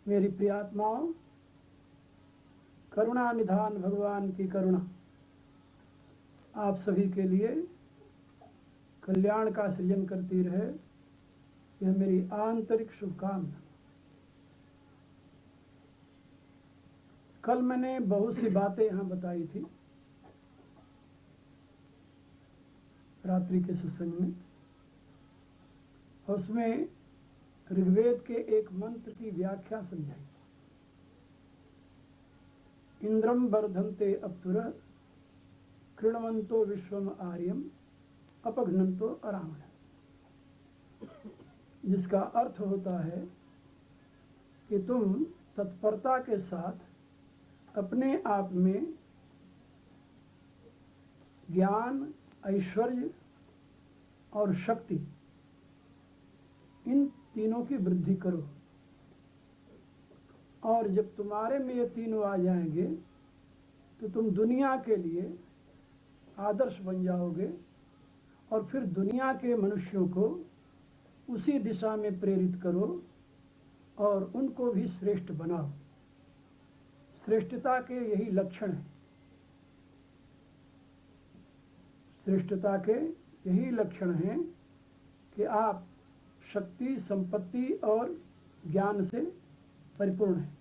मेरी प्रियात्माओं, करुणा निधान भगवान की करुणा आप सभी के लिए कल्याण का सृजन करती रहे, यह मेरी आंतरिक शुभकामना। कल मैंने बहुत सी बातें यहाँ बताई थी रात्रि के सत्संग में, और उसमें ऋग्वेद के एक मंत्र की व्याख्या समझाई। इंद्रम वर्धन्ते अप्सुरः कृण्वन्तो विश्वम आर्यम अपघ्नन्तो अरामणः, जिसका अर्थ होता है कि तुम तत्परता के साथ अपने आप में ज्ञान, ऐश्वर्य और शक्ति, इन तीनों की वृद्धि करो, और जब तुम्हारे में ये तीनों आ जाएंगे तो तुम दुनिया के लिए आदर्श बन जाओगे, और फिर दुनिया के मनुष्यों को उसी दिशा में प्रेरित करो और उनको भी श्रेष्ठ बनाओ। श्रेष्ठता के यही लक्षण हैं। श्रेष्ठता के यही लक्षण हैं कि आप शक्ति, संपत्ति और ज्ञान से परिपूर्ण हैं,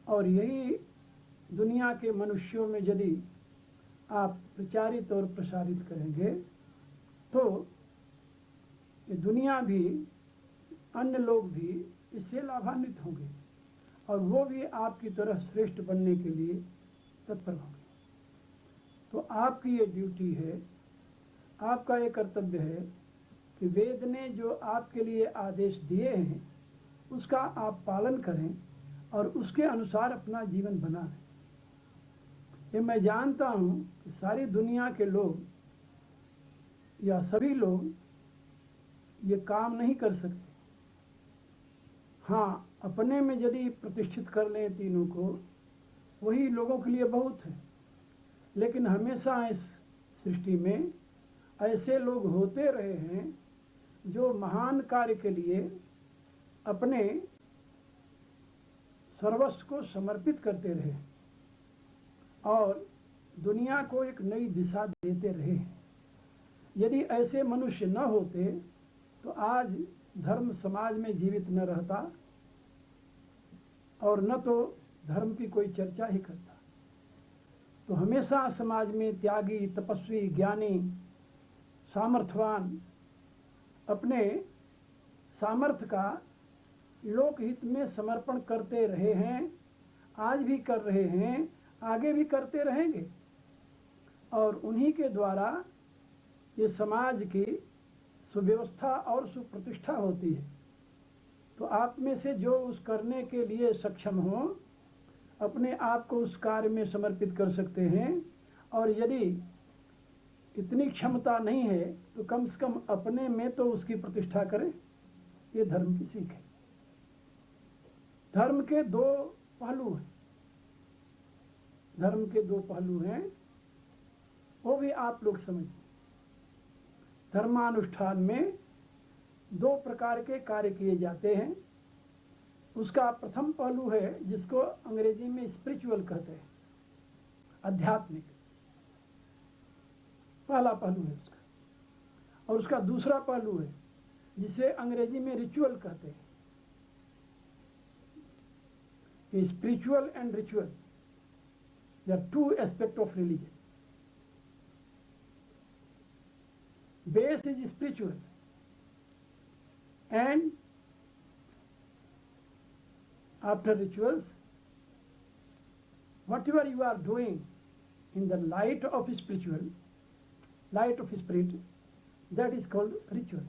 और यही दुनिया के मनुष्यों में यदि आप प्रचारित और प्रसारित करेंगे तो ये दुनिया भी, अन्य लोग भी इससे लाभान्वित होंगे, और वो भी आपकी तरह श्रेष्ठ बनने के लिए तत्पर होंगे। तो आपकी ये ड्यूटी है, आपका ये कर्तव्य है कि वेद ने जो आपके लिए आदेश दिए हैं उसका आप पालन करें और उसके अनुसार अपना जीवन बनाएं। ये मैं जानता हूँ कि सारी दुनिया के लोग या सभी लोग ये काम नहीं कर सकते। हाँ, अपने में यदि प्रतिष्ठित कर लें तीनों को, वही लोगों के लिए बहुत है। लेकिन हमेशा इस सृष्टि में ऐसे लोग होते रहे हैं जो महान कार्य के लिए अपने सर्वस्व को समर्पित करते रहे और दुनिया को एक नई दिशा देते रहे। यदि ऐसे मनुष्य न होते तो आज धर्म समाज में जीवित न रहता, और न तो धर्म की कोई चर्चा ही करता। तो हमेशा समाज में त्यागी, तपस्वी, ज्ञानी, सामर्थ्यवान अपने सामर्थ्य का लोकहित में समर्पण करते रहे हैं, आज भी कर रहे हैं, आगे भी करते रहेंगे, और उन्हीं के द्वारा ये समाज की सुव्यवस्था और सुप्रतिष्ठा होती है। तो आप में से जो उस करने के लिए सक्षम हो, अपने आप को उस कार्य में समर्पित कर सकते हैं, और यदि इतनी क्षमता नहीं है तो कम से कम अपने में तो उसकी प्रतिष्ठा करें। ये धर्म की सीख है। धर्म के दो पहलू हैं, धर्म के दो पहलू हैं, वो भी आप लोग समझिए। धर्मानुष्ठान में दो प्रकार के कार्य किए जाते हैं। उसका प्रथम पहलू है जिसको अंग्रेजी में स्पिरिचुअल कहते हैं, आध्यात्मिक, पहला पहलू है उसका। और उसका दूसरा पहलू है जिसे अंग्रेजी में रिचुअल कहते हैं। Spiritual and ritual, they are two aspect of religion. Base is spiritual, and after rituals, whatever you are doing in the light of spiritual, light of spirit, that is called ritual.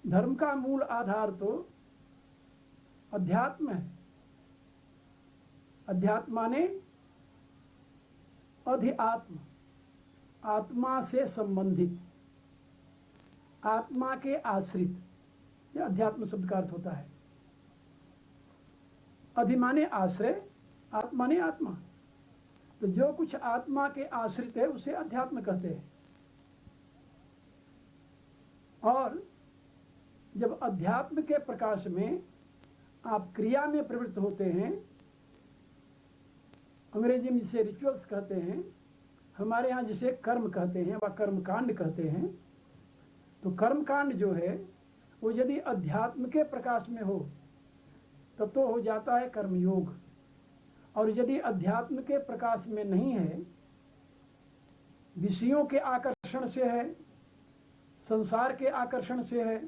धर्म का मूल आधार तो अध्यात्म है। अध्यात्म माने अधिआत्म, आत्मा से संबंधित, आत्मा के आश्रित, यह अध्यात्म शब्द का अर्थ होता है। अधि माने आश्रय, आत्मा माने आत्मा। तो जो कुछ आत्मा के आश्रित है उसे अध्यात्म कहते हैं। और जब अध्यात्म के प्रकाश में आप क्रिया में प्रवृत्त होते हैं, अंग्रेजी में जिसे रिचुअल्स कहते हैं, हमारे यहाँ जिसे कर्म कहते हैं व कर्मकांड कहते हैं, तो कर्मकांड जो है वो यदि अध्यात्म के प्रकाश में हो तब तो हो जाता है कर्मयोग, और यदि अध्यात्म के प्रकाश में नहीं है, विषयों के आकर्षण से है, संसार के आकर्षण से है,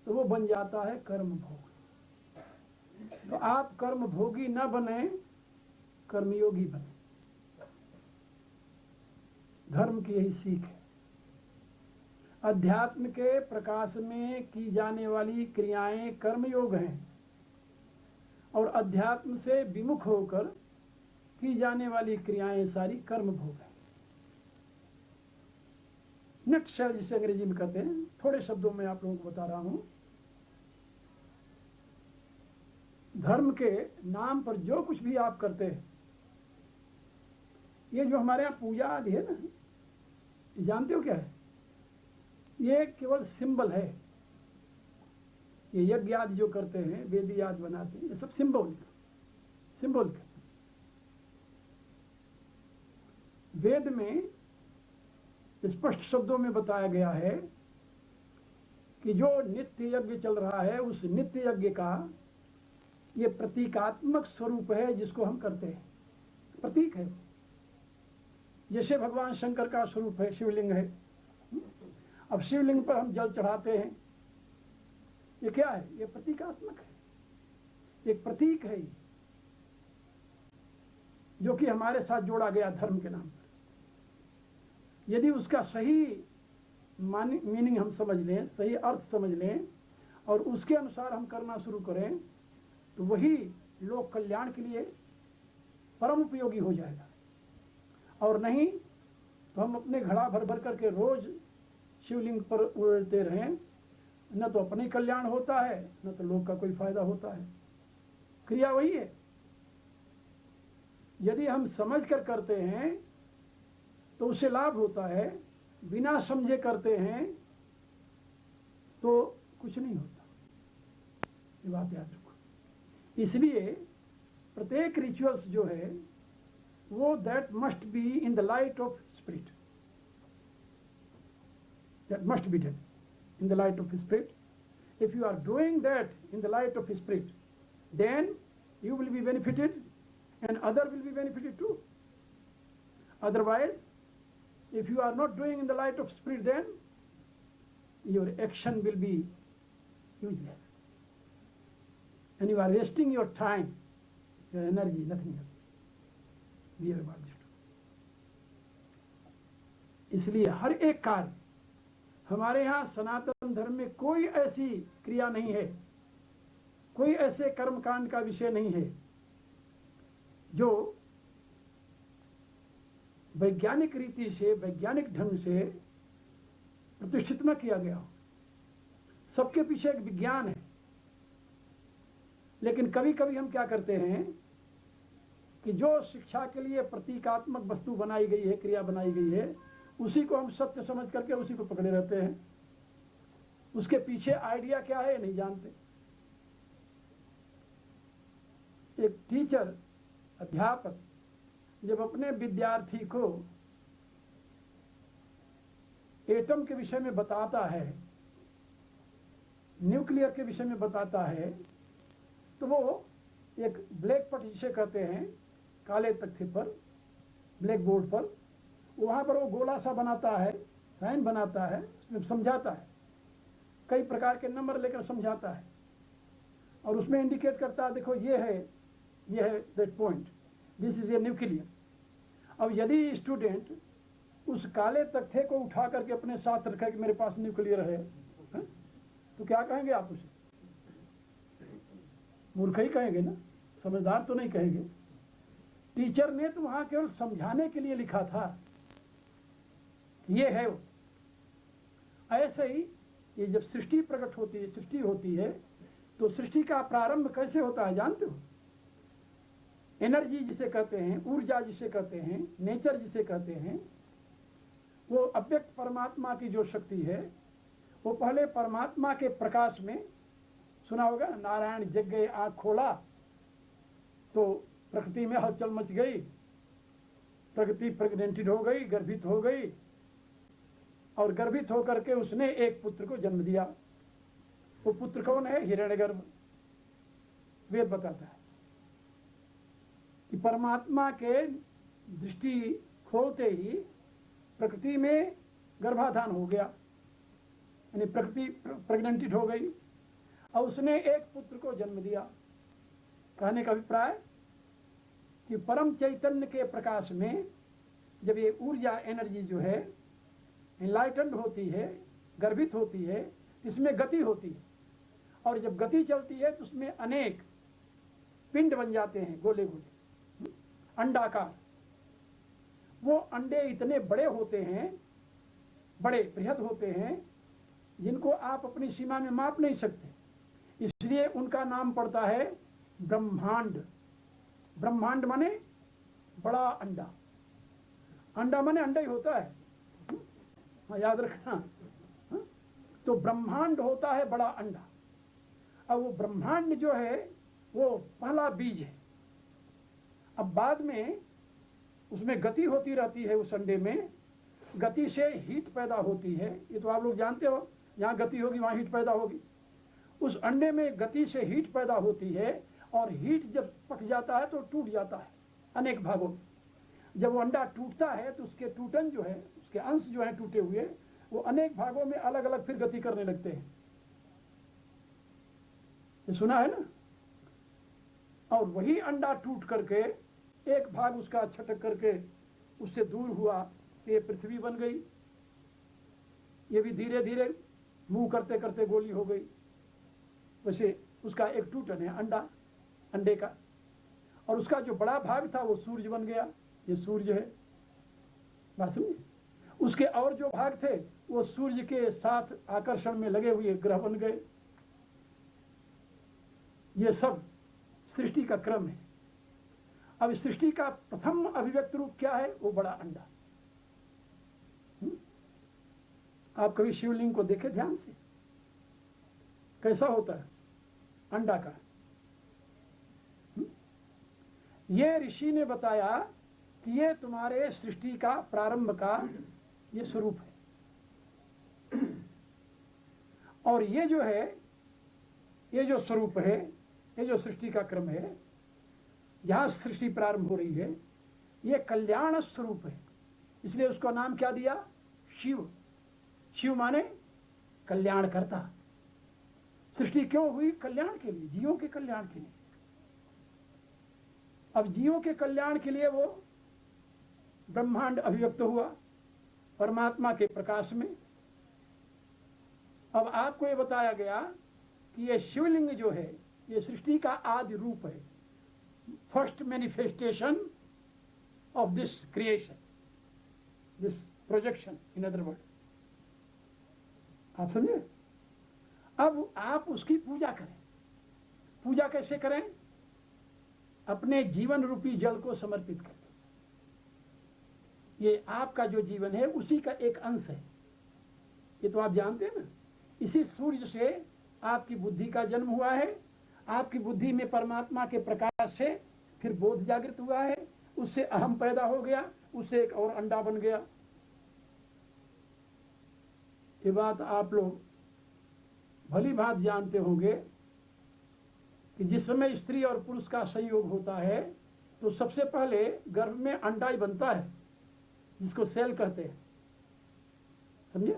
तो वो बन जाता है कर्म भोग। तो आप कर्म भोगी न बने, कर्मयोगी बने। धर्म की यही सीख है। अध्यात्म के प्रकाश में की जाने वाली क्रियाएं कर्मयोग हैं, और अध्यात्म से विमुख होकर की जाने वाली क्रियाएं सारी कर्म भोग हैं। नटशेल जिसे अंग्रेजी में कहते हैं, थोड़े शब्दों में आप लोगों को बता रहा हूं। धर्म के नाम पर जो कुछ भी आप करते हैं, ये जो हमारे यहाँ पूजा आदि है ना, जानते हो क्या है? ये केवल सिंबल है। ये यज्ञ आदि जो करते हैं, वेदी आदि बनाते हैं, ये सब सिंबल। वेद में स्पष्ट शब्दों में बताया गया है कि जो नित्य यज्ञ चल रहा है, उस नित्य यज्ञ का ये प्रतीकात्मक स्वरूप है जिसको हम करते हैं, प्रतीक है। जैसे भगवान शंकर का स्वरूप है, शिवलिंग है। अब शिवलिंग पर हम जल चढ़ाते हैं, ये क्या है? ये प्रतीकात्मक है, एक प्रतीक है जो कि हमारे साथ जोड़ा गया धर्म के नाम पर। यदि उसका सही मीनिंग हम समझ लें, सही अर्थ समझ लें, और उसके अनुसार हम करना शुरू करें, तो वही लोक कल्याण के लिए परम उपयोगी हो जाएगा। और नहीं तो हम अपने घड़ा भर भर करके रोज शिवलिंग पर उड़ते रहें, न तो अपने कल्याण होता है, न तो लोग का कोई फायदा होता है। क्रिया वही है। यदि हम समझ कर करते हैं तो उससे लाभ होता है, बिना समझे करते हैं तो कुछ नहीं होता। ये बात याद रखो। इसलिए प्रत्येक रिचुअल्स जो है वो that must be in the light of spirit, that must be done in the light of spirit. If you are doing that in the light of spirit, then you will be benefited and other will be benefited too. Otherwise, if you are not doing in the light of spirit, then your action will be useless and you are wasting your time, your energy, nothing else. Be about this. इसलिए हर एक कार्य, हमारे यहाँ सनातन धर्म में कोई ऐसी क्रिया नहीं है, कोई ऐसे कर्मकांड का विषय नहीं है जो वैज्ञानिक रीति से, वैज्ञानिक ढंग से प्रतिष्ठित न किया गया हो। सबके पीछे एक विज्ञान है। लेकिन कभी कभी हम क्या करते हैं कि जो शिक्षा के लिए प्रतीकात्मक वस्तु बनाई गई है, क्रिया बनाई गई है, उसी को हम सत्य समझ करके उसी को पकड़े रहते हैं। उसके पीछे आइडिया क्या है नहीं जानते। एक टीचर, अध्यापक जब अपने विद्यार्थी को एटम के विषय में बताता है, न्यूक्लियर के विषय में बताता है, तो वो एक ब्लैक पट जिसे कहते हैं, काले तख्ते पर, ब्लैक बोर्ड पर, वहां पर वो गोला सा बनाता है, साइन बनाता है, उसमें समझाता है, कई प्रकार के नंबर लेकर समझाता है, और उसमें इंडिकेट करता है, देखो ये है that point, this is a nuclear. अब यदि स्टूडेंट उस काले तख्ते को उठा करके अपने साथ रखा कि मेरे पास न्यूक्लियर है, तो क्या कहेंगे आप उसे? मूर्ख ही कहेंगे ना, समझदार तो नहीं कहेंगे। टीचर ने तो वहां केवल समझाने के लिए लिखा था, ये है वो। ऐसे ही ये जब सृष्टि प्रकट होती है, सृष्टि होती है, तो सृष्टि का प्रारंभ कैसे होता है जानते हो? एनर्जी जिसे कहते हैं, ऊर्जा जिसे कहते हैं, नेचर जिसे कहते हैं, वो अव्यक्त परमात्मा की जो शक्ति है, वो पहले परमात्मा के प्रकाश में, सुना होगा, नारायण जग गए आँख खोला तो प्रकृति में हलचल मच गई, प्रकृति प्रेग्नेंटेड हो गई, गर्भित हो गई, और गर्भित होकर के उसने एक पुत्र को जन्म दिया। वो पुत्र कौन है? हिरण्यगर्भ। वेद बताता है कि परमात्मा के दृष्टि खोलते ही प्रकृति में गर्भाधान हो गया, यानी प्रकृति प्रेग्नेंटेड हो गई और उसने एक पुत्र को जन्म दिया। कहने का अभिप्राय कि परम चैतन्य के प्रकाश में जब ये ऊर्जा, एनर्जी जो है एनलाइटेंड होती है, गर्भित होती है, इसमें गति होती है, और जब गति चलती है तो उसमें अनेक पिंड बन जाते हैं, गोले गोले, अंडाकार। वो अंडे इतने बड़े होते हैं, बड़े बृहद होते हैं, जिनको आप अपनी सीमा में माप नहीं सकते, इसलिए उनका नाम पड़ता है ब्रह्मांड। ब्रह्मांड माने बड़ा अंडा, अंडा माने अंडा ही होता है, याद रखना। तो ब्रह्मांड होता है बड़ा अंडा। अब वो ब्रह्मांड जो है वो पहला बीज है। अब बाद में उसमें गति होती रहती है, उस अंडे में गति से हीट पैदा होती है, ये तो आप लोग जानते हो, जहाँ गति होगी वहाँ हीट पैदा होगी। उस अंडे में गति से हीट पैदा होती है, और हीट जब पक जाता है तो टूट जाता है अनेक भागों में। जब वो अंडा टूटता है तो उसके टूटन जो है, उसके अंश जो है टूटे हुए, वो अनेक भागों में अलग अलग फिर गति करने लगते हैं। ये सुना है ना? और वही अंडा टूट करके एक भाग उसका छटक करके उससे दूर हुआ, ये पृथ्वी बन गई। ये भी धीरे धीरे मुंह करते करते गोली हो गई। वैसे उसका एक टूटन है अंडा, अंडे का, और उसका जो बड़ा भाग था वो सूर्य बन गया। ये सूर्य है, बात समझे? उसके और जो भाग थे वो सूर्य के साथ आकर्षण में लगे हुए ग्रह बन गए। ये सब सृष्टि का क्रम है। अब इस सृष्टि का प्रथम अभिव्यक्त रूप क्या है? वो बड़ा अंडा। आप कभी शिवलिंग को देखे ध्यान से, कैसा होता है अंडा का? ये ऋषि ने बताया कि ये तुम्हारे सृष्टि का प्रारंभ का ये स्वरूप है। और ये जो है, ये जो स्वरूप है, ये जो सृष्टि का क्रम है, जहां सृष्टि प्रारंभ हो रही है, ये कल्याण स्वरूप है। इसलिए उसका नाम क्या दिया? शिव। शिव माने कल्याण करता। सृष्टि क्यों हुई? कल्याण के लिए, जीवों के कल्याण के लिए। अब जीवों के कल्याण के लिए वो ब्रह्मांड अभिव्यक्त हुआ परमात्मा के प्रकाश में। अब आपको ये बताया गया कि ये शिवलिंग जो है ये सृष्टि का आदि रूप है, first manifestation of this creation, this projection in other word. आप समझे? अब आप उसकी पूजा करें। पूजा कैसे करें? अपने जीवन रूपी जल को समर्पित करें। ये आपका जो जीवन है उसी का एक अंश है, ये तो आप जानते हैं ना। इसी सूर्य से आपकी बुद्धि का जन्म हुआ है, आपकी बुद्धि में परमात्मा के प्रकाश से फिर बोध जागृत हुआ है, उससे अहम पैदा हो गया, उससे एक और अंडा बन गया। ये बात आप लोग भली भांत जानते होंगे कि जिस समय स्त्री और पुरुष का संयोग होता है तो सबसे पहले गर्भ में अंडा ही बनता है, जिसको सेल कहते हैं, समझे?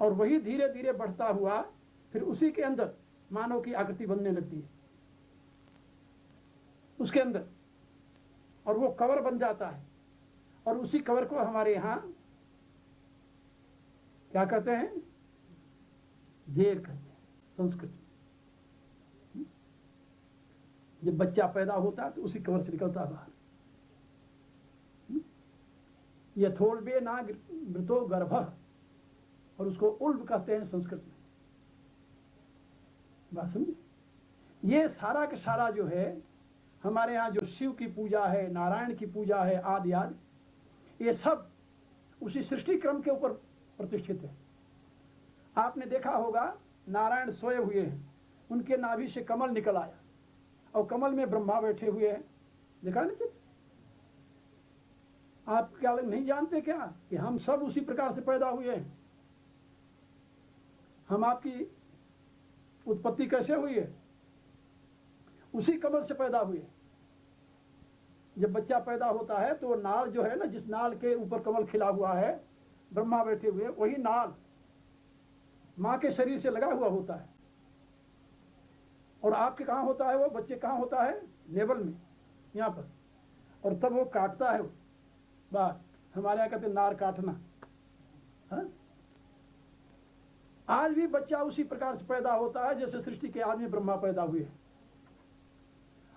और वही धीरे धीरे बढ़ता हुआ फिर उसी के अंदर मानव की आकृति बनने लगती है, उसके अंदर, और वो कवर बन जाता है। और उसी कवर को हमारे यहाँ क्या कहते हैं? जेर कहते हैं संस्कृत में। जब बच्चा पैदा होता है तो उसी कवर से निकलता है बाहर। यथोल्बे ना मृतो गर्भ, और उसको उल्ब कहते हैं संस्कृत में। बात समझे? ये सारा का सारा जो है हमारे यहाँ जो शिव की पूजा है, नारायण की पूजा है, आदि आदि, ये सब उसी सृष्टि क्रम के ऊपर प्रतिष्ठित है। आपने देखा होगा नारायण सोए हुए हैं, उनके नाभि से कमल निकल आया और कमल में ब्रह्मा बैठे हुए हैं। देखा ना चित्र? आप क्या नहीं जानते क्या कि हम सब उसी प्रकार से पैदा हुए हैं? हम आपकी उत्पत्ति कैसे हुई है? उसी कमल से पैदा हुए। जब बच्चा पैदा होता है तो नाल जो है ना, जिस नाल के ऊपर कमल खिला हुआ है, ब्रह्मा बैठे हुए, वही नाल मां के शरीर से लगा हुआ होता है। और आपके कहां होता है वो बच्चे, कहां होता है? नेवल में, यहां पर। और तब वो काटता है, बात हमारे यहाँ कहते नार काटना। हा? आज भी बच्चा उसी प्रकार से पैदा होता है जैसे सृष्टि के आदमी ब्रह्मा पैदा हुए।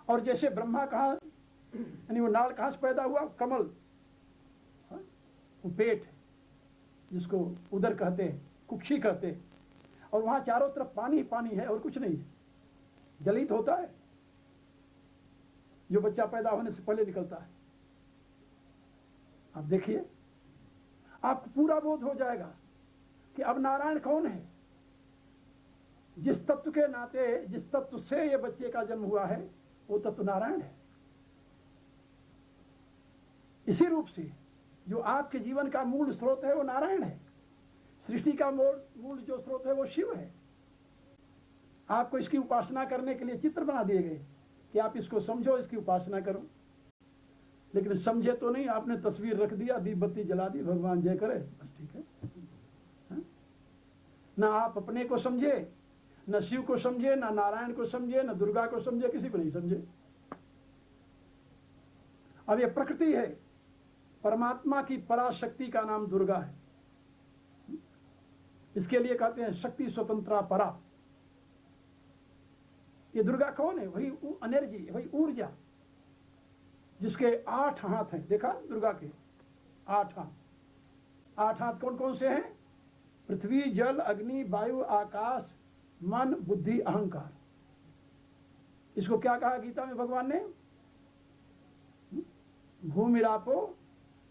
और जैसे ब्रह्मा कहा, यानी वो नाल कहां से पैदा हुआ? कमल। हा? वो पेट जिसको उदर कहते हैं, कुक्षी कहते हैं, और वहां चारों तरफ पानी पानी है और कुछ नहीं है, जलित होता है जो बच्चा पैदा होने से पहले निकलता है। आप देखिए, आपको पूरा बोध हो जाएगा कि अब नारायण कौन है। जिस तत्व के नाते, जिस तत्व से ये बच्चे का जन्म हुआ है, वो तत्व नारायण है। इसी रूप से जो आपके जीवन का मूल स्रोत है वो नारायण है। सृष्टि का मूल जो स्रोत है वो शिव है। आपको इसकी उपासना करने के लिए चित्र बना दिए गए कि आप इसको समझो, इसकी उपासना करो। लेकिन समझे तो नहीं, आपने तस्वीर रख दिया, दीप बत्ती जला दी, भगवान जय करे, बस ठीक है। हा? ना आप अपने को समझे, न शिव को समझे, न नारायण को समझे, न दुर्गा को समझे, किसी को नहीं समझे। अब ये प्रकृति है, परमात्मा की पराशक्ति का नाम दुर्गा है। इसके लिए कहते हैं शक्ति स्वतंत्रा परा। ये दुर्गा कौन है? वही एनर्जी, वही ऊर्जा जिसके 8 हाथ हैं। देखा दुर्गा के 8 हाथ। 8 हाथ कौन कौन से हैं? पृथ्वी, जल, अग्नि, वायु, आकाश, मन, बुद्धि, अहंकार। इसको क्या कहा गीता में भगवान ने? भूमिरापो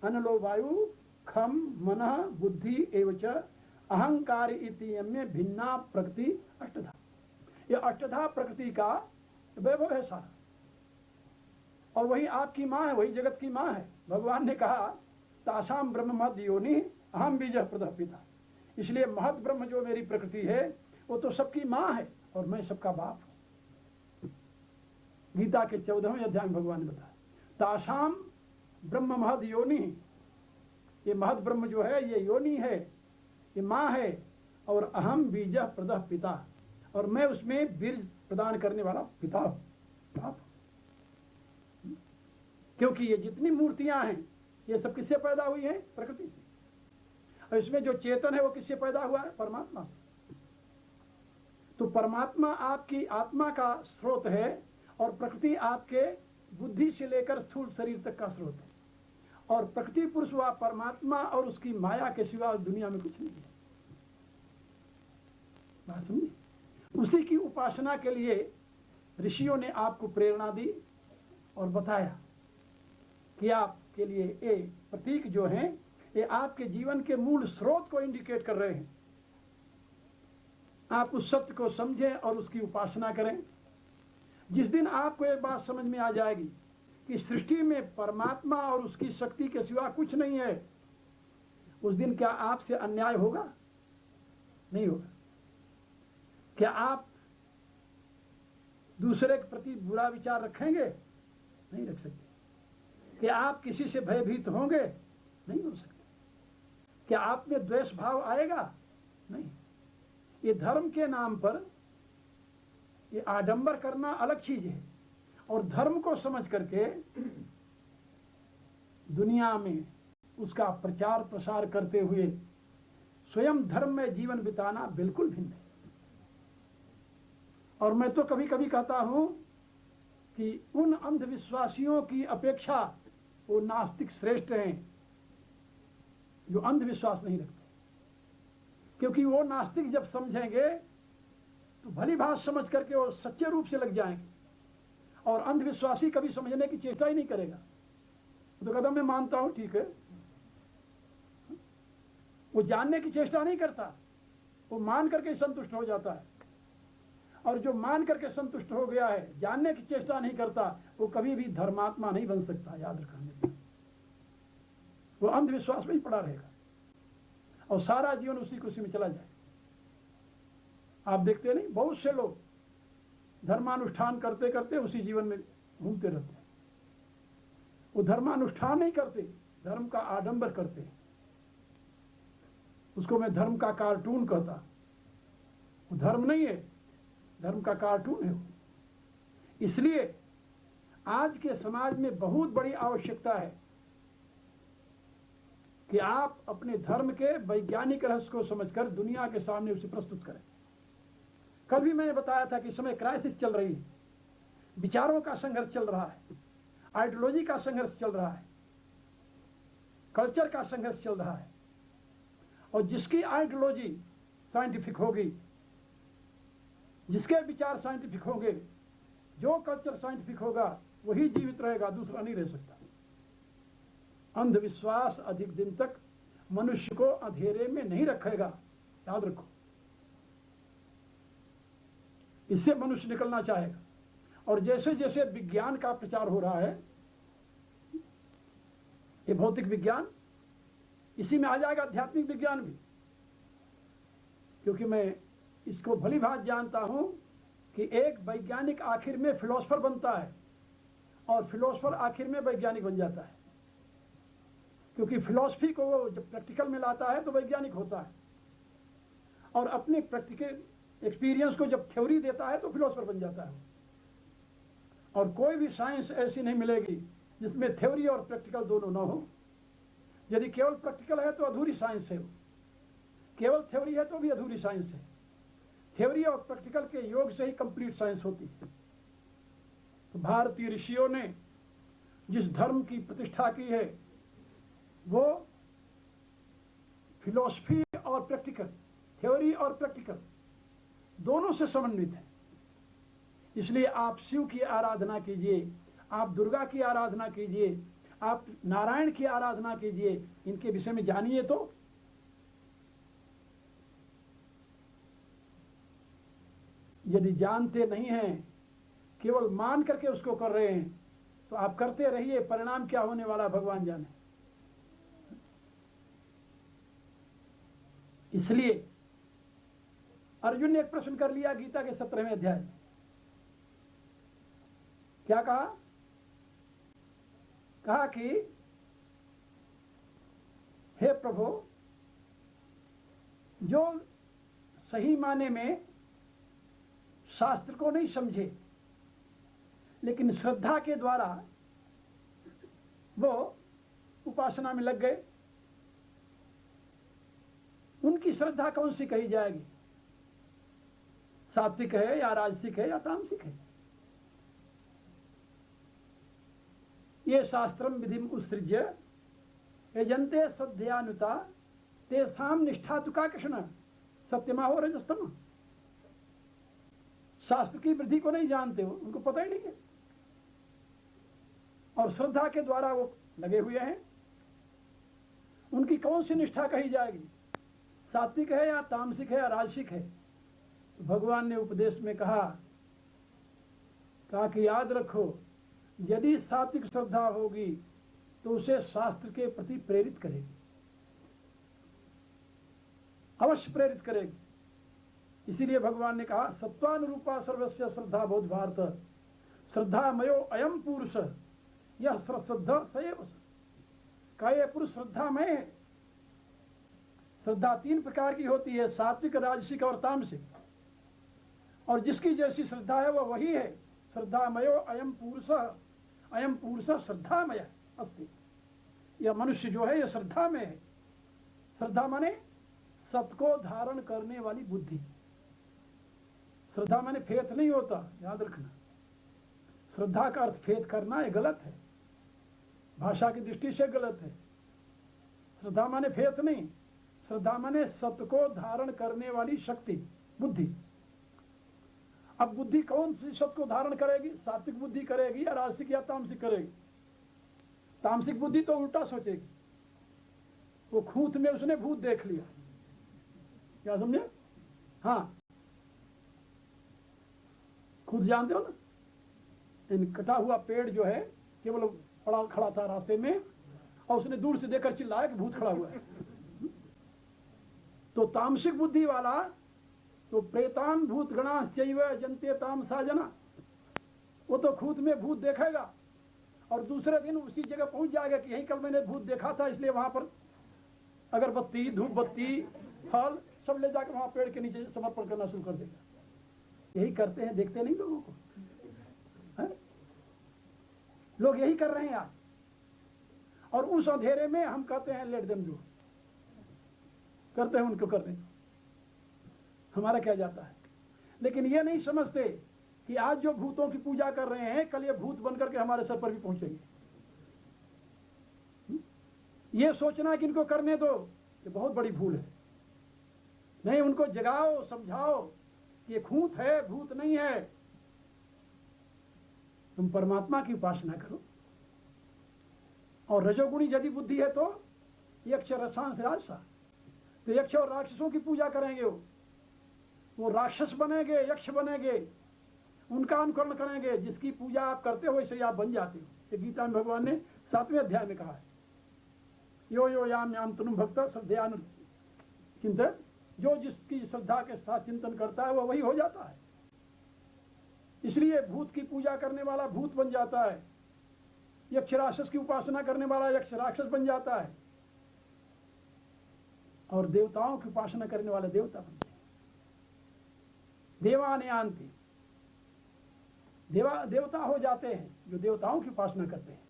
अनलो वायु खम मनः बुद्धि एवच अहंकार इति में भिन्ना प्रकृति अष्टधा। ये अष्टधा प्रकृति का वैभव है सारा। और वही आपकी माँ है, वही जगत की माँ है। भगवान ने कहा तासाम ब्रह्म महद योनि अहम बीजः प्रदः पिता। इसलिए महत ब्रह्म जो मेरी प्रकृति है वो तो सबकी माँ है और मैं सबका बाप हूं। गीता के 14वें अध्याय में भगवान ने बताया तासाम ब्रह्म महद योनि। ये महद ब्रह्म जो है ये योनि है, ये माँ है। और अहम बीजः प्रदः पिता, और मैं उसमें बीज प्रदान करने वाला पिता हूं, बाप। क्योंकि ये जितनी मूर्तियां हैं ये सब किससे पैदा हुई हैं? प्रकृति से। और इसमें जो चेतन है वो किससे पैदा हुआ है? परमात्मा से। तो परमात्मा आपकी आत्मा का स्रोत है और प्रकृति आपके बुद्धि से लेकर स्थूल शरीर तक का स्रोत है। और प्रकृति पुरुष व परमात्मा और उसकी माया के सिवा दुनिया में कुछ नहीं है। बात समझिए? उसी की उपासना के लिए ऋषियों ने आपको प्रेरणा दी और बताया कि आपके लिए ये प्रतीक जो हैं ये आपके जीवन के मूल स्रोत को इंडिकेट कर रहे हैं। आप उस सत्य को समझें और उसकी उपासना करें। जिस दिन आपको एक बात समझ में आ जाएगी कि सृष्टि में परमात्मा और उसकी शक्ति के सिवा कुछ नहीं है, उस दिन क्या आपसे अन्याय होगा? नहीं होगा। क्या आप दूसरे के प्रति बुरा विचार रखेंगे? नहीं रख सकते। क्या आप किसी से भयभीत होंगे? नहीं हो सकते। क्या आप में द्वेष भाव आएगा? नहीं। ये धर्म के नाम पर ये आडंबर करना अलग चीज है, और धर्म को समझ करके दुनिया में उसका प्रचार प्रसार करते हुए स्वयं धर्म में जीवन बिताना बिल्कुल भिन्न है। और मैं तो कभी कभी कहता हूं कि उन अंधविश्वासियों की अपेक्षा वो नास्तिक श्रेष्ठ हैं जो अंधविश्वास नहीं रखते। क्योंकि वो नास्तिक जब समझेंगे तो भली बात समझ करके वो सच्चे रूप से लग जाएंगे, और अंधविश्वासी कभी समझने की चेष्टा ही नहीं करेगा। तो कहता मैं मानता हूं, ठीक है। वो जानने की चेष्टा नहीं करता वो मान करके संतुष्ट हो जाता है, और जो मान करके संतुष्ट हो गया है, जानने की चेष्टा नहीं करता, वो कभी भी धर्मात्मा नहीं बन सकता। याद रखना, वो अंधविश्वास में ही पड़ा रहेगा और सारा जीवन उसी में चला जाए। आप देखते नहीं, बहुत से लोग धर्मानुष्ठान करते करते उसी जीवन में घूमते रहते हैं। वो धर्मानुष्ठान नहीं करते, धर्म का आडंबर करते हैं। उसको मैं धर्म का कार्टून कहता। वो धर्म नहीं है, धर्म का कार्टून है। इसलिए आज के समाज में बहुत बड़ी आवश्यकता है कि आप अपने धर्म के वैज्ञानिक रहस्य को समझकर दुनिया के सामने उसे प्रस्तुत करें। कल भी मैंने बताया था कि इस समय क्राइसिस चल रही है, विचारों का संघर्ष चल रहा है, आइडियोलॉजी का संघर्ष चल रहा है, कल्चर का संघर्ष चल रहा है। और जिसकी आइडियोलॉजी साइंटिफिक होगी, जिसके विचार साइंटिफिक होंगे, जो कल्चर साइंटिफिक होगा, वही जीवित रहेगा, दूसरा नहीं रह सकता। अंधविश्वास अधिक दिन तक मनुष्य को अंधेरे में नहीं रखेगा, याद रखो। इससे मनुष्य निकलना चाहेगा। और जैसे जैसे विज्ञान का प्रचार हो रहा है, ये भौतिक विज्ञान, इसी में आ जाएगा आध्यात्मिक विज्ञान भी। क्योंकि मैं इसको भली भांति जानता हूं कि एक वैज्ञानिक आखिर में फिलोसफर बनता है और फिलोसफर आखिर में वैज्ञानिक बन जाता है। क्योंकि फिलॉसफी को वो जब प्रैक्टिकल में लाता है तो वैज्ञानिक होता है, और अपने प्रैक्टिकल एक्सपीरियंस को जब थ्योरी देता है तो फिलोसफर बन जाता है। और कोई भी साइंस ऐसी नहीं मिलेगी जिसमें थ्योरी और प्रैक्टिकल दोनों ना हो। यदि केवल प्रैक्टिकल है तो अधूरी साइंस है, केवल थ्योरी है तो भी अधूरी साइंस है। थ्योरी और प्रैक्टिकल के योग से ही कंप्लीट साइंस होती है। तो भारतीय ऋषियों ने जिस धर्म की प्रतिष्ठा की है वो फिलॉसफी और प्रैक्टिकल, थ्योरी और प्रैक्टिकल दोनों से समन्वित है। इसलिए आप शिव की आराधना कीजिए, आप दुर्गा की आराधना कीजिए, आप नारायण की आराधना कीजिए, इनके विषय में जानिए। तो यदि जानते नहीं हैं, केवल मान करके उसको कर रहे हैं, तो आप करते रहिए, परिणाम क्या होने वाला भगवान जाने। इसलिए अर्जुन ने एक प्रश्न कर लिया गीता के 17वें अध्याय में। क्या कहा? कहा कि हे प्रभु, जो सही माने में शास्त्र को नहीं समझे लेकिन श्रद्धा के द्वारा वो उपासना में लग गए, उनकी श्रद्धा कौन सी कही जाएगी? सात्विक है या राजसिक है या तामसिक है? ये शास्त्रम विधिम उत्सृज्य यजन्ते सद्यानुता तेषाम निष्ठा तु का कृष्ण सत्यमाहो रजस्तम। शास्त्र की वृद्धि को नहीं जानते हो, उनको पता ही नहीं है, और श्रद्धा के द्वारा वो लगे हुए हैं। उनकी कौन सी निष्ठा कही जाएगी? सात्विक है या तामसिक है या राजसिक है? तो भगवान ने उपदेश में कहा कि याद रखो, यदि सात्विक श्रद्धा होगी तो उसे शास्त्र के प्रति प्रेरित करेगी, अवश्य प्रेरित करेगी। इसीलिए भगवान ने कहा सत्वानुरूपा सर्वस्य श्रद्धा बोध भारत श्रद्धा मयो अयम पुरुष यह श्रद्धा सएव। का ये पुरुष श्रद्धा में है। श्रद्धा 3 प्रकार की होती है, सात्विक, राजसिक और तामसिक। और जिसकी जैसी श्रद्धा है वह वही है। श्रद्धामयो अयम पुरुष श्रद्धामय अस्ति। यह मनुष्य जो है यह श्रद्धा में है। श्रद्धा माने सत को धारण करने वाली बुद्धि। श्रद्धा माने फेथ नहीं होता, याद रखना। श्रद्धा का अर्थ फेथ करना ये गलत है, भाषा की दृष्टि से गलत है। श्रद्धा माने फेथ नहीं, श्रद्धा माने सत्य को धारण करने वाली शक्ति, बुद्धि। अब बुद्धि कौन सी सत्य को धारण करेगी? सात्विक बुद्धि करेगी या राजसिक या तामसिक करेगी? तामसिक बुद्धि तो उल्टा सोचेगी। वो खूंट में उसने भूत देख लिया, क्या समझे? हाँ, खुद जानते हो ना, इन कटा हुआ पेड़ जो है केवल पड़ा खड़ा था रास्ते में और उसने दूर से देखकर चिल्लाया कि भूत खड़ा हुआ है। तो तामसिक बुद्धि वाला तो प्रेतान भूत गणा चैव जनते तामसा जना, वो तो खुद में भूत देखेगा और दूसरे दिन उसी जगह पहुंच जाएगा कि यही कल मैंने भूत देखा था, इसलिए वहां पर अगरबत्ती धूप बत्ती फल सब ले जाकर वहां पेड़ के नीचे समर्पण करना शुरू कर देगा। यही करते हैं, देखते नहीं लोगों को है? लोग यही कर रहे हैं आज। और उस अंधेरे में हम कहते हैं लेट देम, जो करते हैं उनको करने, हमारा क्या जाता है। लेकिन ये नहीं समझते कि आज जो भूतों की पूजा कर रहे हैं कल ये भूत बनकर के हमारे सर पर भी पहुंचेंगे। ये सोचना कि इनको करने दो, ये बहुत बड़ी भूल है। नहीं, उनको जगाओ, समझाओ कि ये खूंत है, भूत नहीं है। तुम परमात्मा की उपासना करो। और रजोगुणी यदि बुद्धि है तो यक्ष रसांस राजसा, तो यक्ष और राक्षसों की पूजा करेंगे, वो राक्षस बनेंगे, यक्ष बनेंगे, उनका अनुकरण करेंगे। जिसकी पूजा आप करते हो वैसे आप बन जाते हो। ये गीता में भगवान ने 7वें अध्याय में कहा है, यो यो याम याम तनु भक्त श्रद्धयानु चिंतन, जो जिसकी श्रद्धा के साथ चिंतन करता है वो वही हो जाता है। इसलिए भूत की पूजा करने वाला भूत बन जाता है, यक्ष राक्षस की उपासना करने वाला यक्ष राक्षस बन जाता है, और देवताओं की उपासना करने वाले देवता बनते हैं। देवानयांति, देवता हो जाते हैं जो देवताओं की उपासना करते हैं।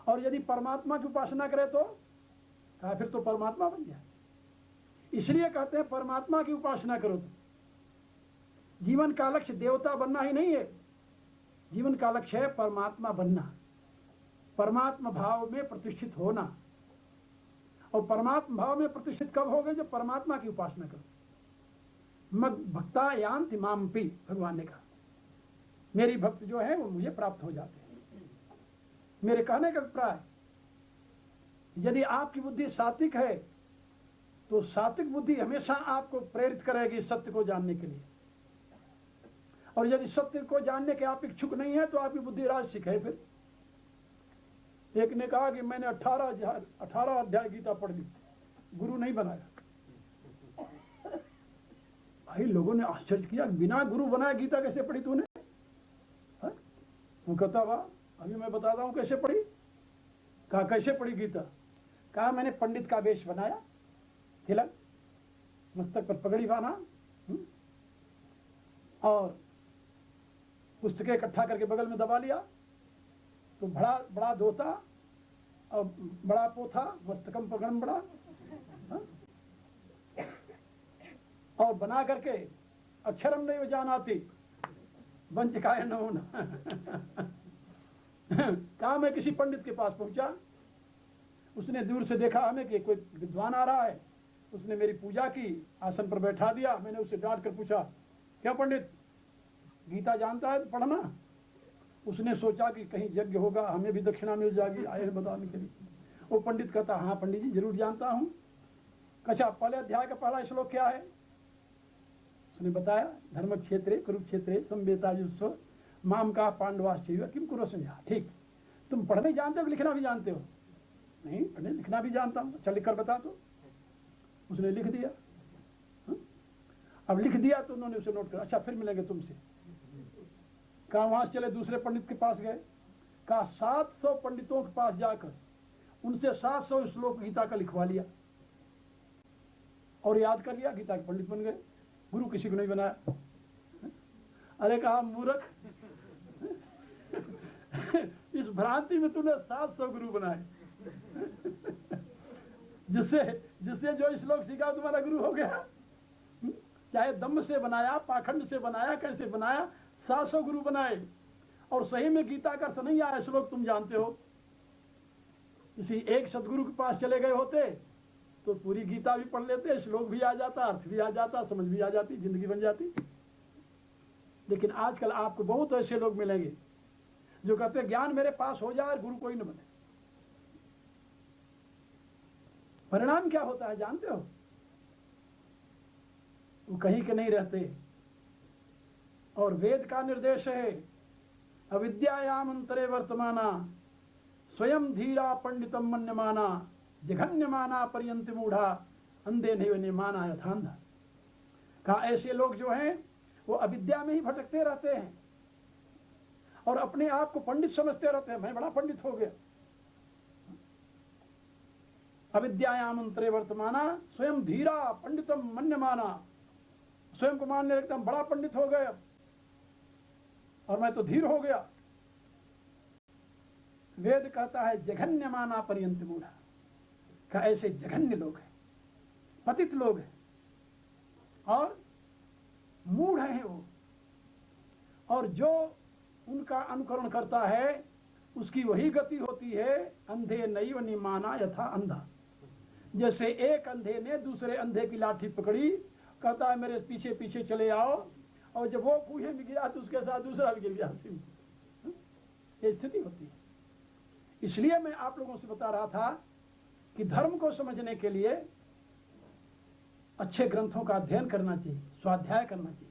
और यदि परमात्मा की उपासना करे तो फिर तो परमात्मा बन जाए। इसलिए कहते हैं परमात्मा की उपासना करो। तो जीवन का लक्ष्य देवता बनना ही नहीं है, जीवन का लक्ष्य है परमात्मा बनना, परमात्मा भाव में प्रतिष्ठित होना। और परमात्मा भाव में प्रतिष्ठित कब होगे? जब परमात्मा की उपासना करो। मग भक्ता यान्ति मामपि, भगवान ने कहा मेरी भक्त जो है वो मुझे प्राप्त हो जाते हैं। मेरे कहने का अभिप्राय, यदि आपकी बुद्धि सात्विक है तो सात्विक बुद्धि हमेशा आपको प्रेरित करेगी सत्य को जानने के लिए। और यदि सत्य को जानने के आप इच्छुक नहीं है तो आपकी बुद्धि राजसिक है। फिर एक ने कहा कि मैंने 18 अध्याय गीता पढ़ ली, गुरु नहीं बनाया। भाई लोगों ने आश्चर्य किया, बिना गुरु बनाए गीता कैसे पढ़ी तूने? वो कहता वाह, अभी मैं बताता हूं कैसे पढ़ी। कहा कैसे पढ़ी गीता? कहा मैंने पंडित का वेश बनाया, तिलक, मस्तक पर पगड़ी बांधा, और पुस्तकें इकट्ठा करके बगल में दबा लिया, तो बड़ा बड़ा धोता और बड़ा पोथा, मस्तकम पगड़म बड़ा, और बना करके अक्षरम नहीं जानाती वंच काय न होना। कहा मैं किसी पंडित के पास पहुंचा, उसने दूर से देखा हमें कि कोई विद्वान आ रहा है, उसने मेरी पूजा की, आसन पर बैठा दिया। मैंने उससे डांट कर पूछा, क्या पंडित गीता जानता है तो पढ़ना। उसने सोचा कि कहीं यज्ञ होगा, हमें भी दक्षिणा मिल जाएगी, आए हैं बताने के लिए। वो पंडित कहता हाँ पंडित जी जरूर जानता हूँ। अच्छा पहले अध्याय का पहला श्लोक क्या है? उसने बताया, धर्म क्षेत्रे कुरुक्षेत्रे संवेता युष्व माम का पांडवाश्चैव किम कुरुष्व। ठीक, तुम पढ़ने जानते हो, लिखना भी जानते हो? नहीं, पढ़ने लिखना भी जानता हूँ। अच्छा लिख कर बता। तो उसने लिख दिया। अब लिख दिया तो उन्होंने उसे नोट कर, अच्छा फिर मिलेंगे तुमसे। कहा वहां से चले दूसरे पंडित के पास गए। कहा 700 पंडितों के पास जाकर उनसे 700 श्लोक गीता का लिखवा लिया और याद कर लिया, गीता के पंडित बन गए। गुरु किसी को नहीं बनाया। अरे कहा मूर्ख, इस भ्रांति में तूने 700 गुरु बनाए। जिससे जो श्लोक सीखा तुम्हारा गुरु हो गया। चाहे दम से बनाया, पाखंड से बनाया, कैसे बनाया, 700 गुरु बनाए। और सही में गीता का अर्थ नहीं आया श्लोक तुम जानते हो। किसी एक सदगुरु के पास चले गए होते तो पूरी गीता भी पढ़ लेते, श्लोक भी आ जाता, अर्थ भी आ जाता, समझ भी आ जाती, जिंदगी बन जाती। लेकिन आजकल आपको बहुत ऐसे लोग मिलेंगे जो कहते हैं ज्ञान मेरे पास हो जाए, गुरु कोई न बने। परिणाम क्या होता है जानते हो? वो कहीं के नहीं रहते। और वेद का निर्देश है, अविद्यायाम अंतरे वर्तमाना स्वयं धीरा पंडितम मन्यमाना जघन्यमाना पर्यंत मूढ़ा अंधे नहीं माना यथांधा। कहा ऐसे लोग जो हैं वो अविद्या में ही भटकते रहते हैं और अपने आप को पंडित समझते रहते हैं, मैं बड़ा पंडित हो गया। अविद्यायाम अंतरे वर्तमाना स्वयं धीरा पंडितम मन्यमाना, स्वयं को मानने लगता हम बड़ा पंडित हो गए और मैं तो धीर हो गया। वेद कहता है जघन्यमाना पर्यंत मूढ़ा, का ऐसे जघन्य लोग हैं, पतित लोग हैं और मूढ़ हैं वो, और जो उनका अनुकरण करता है उसकी वही गति होती है। अंधे नैव निमाना यथा अंधा, जैसे एक अंधे ने दूसरे अंधे की लाठी पकड़ी, कहता है मेरे पीछे पीछे चले आओ, और जब वो कुएं में गिरा तो उसके साथ दूसरा भी गिर गया। ये स्थिति होती है। इसलिए मैं आप लोगों से बता रहा था कि धर्म को समझने के लिए अच्छे ग्रंथों का अध्ययन करना चाहिए, स्वाध्याय करना चाहिए।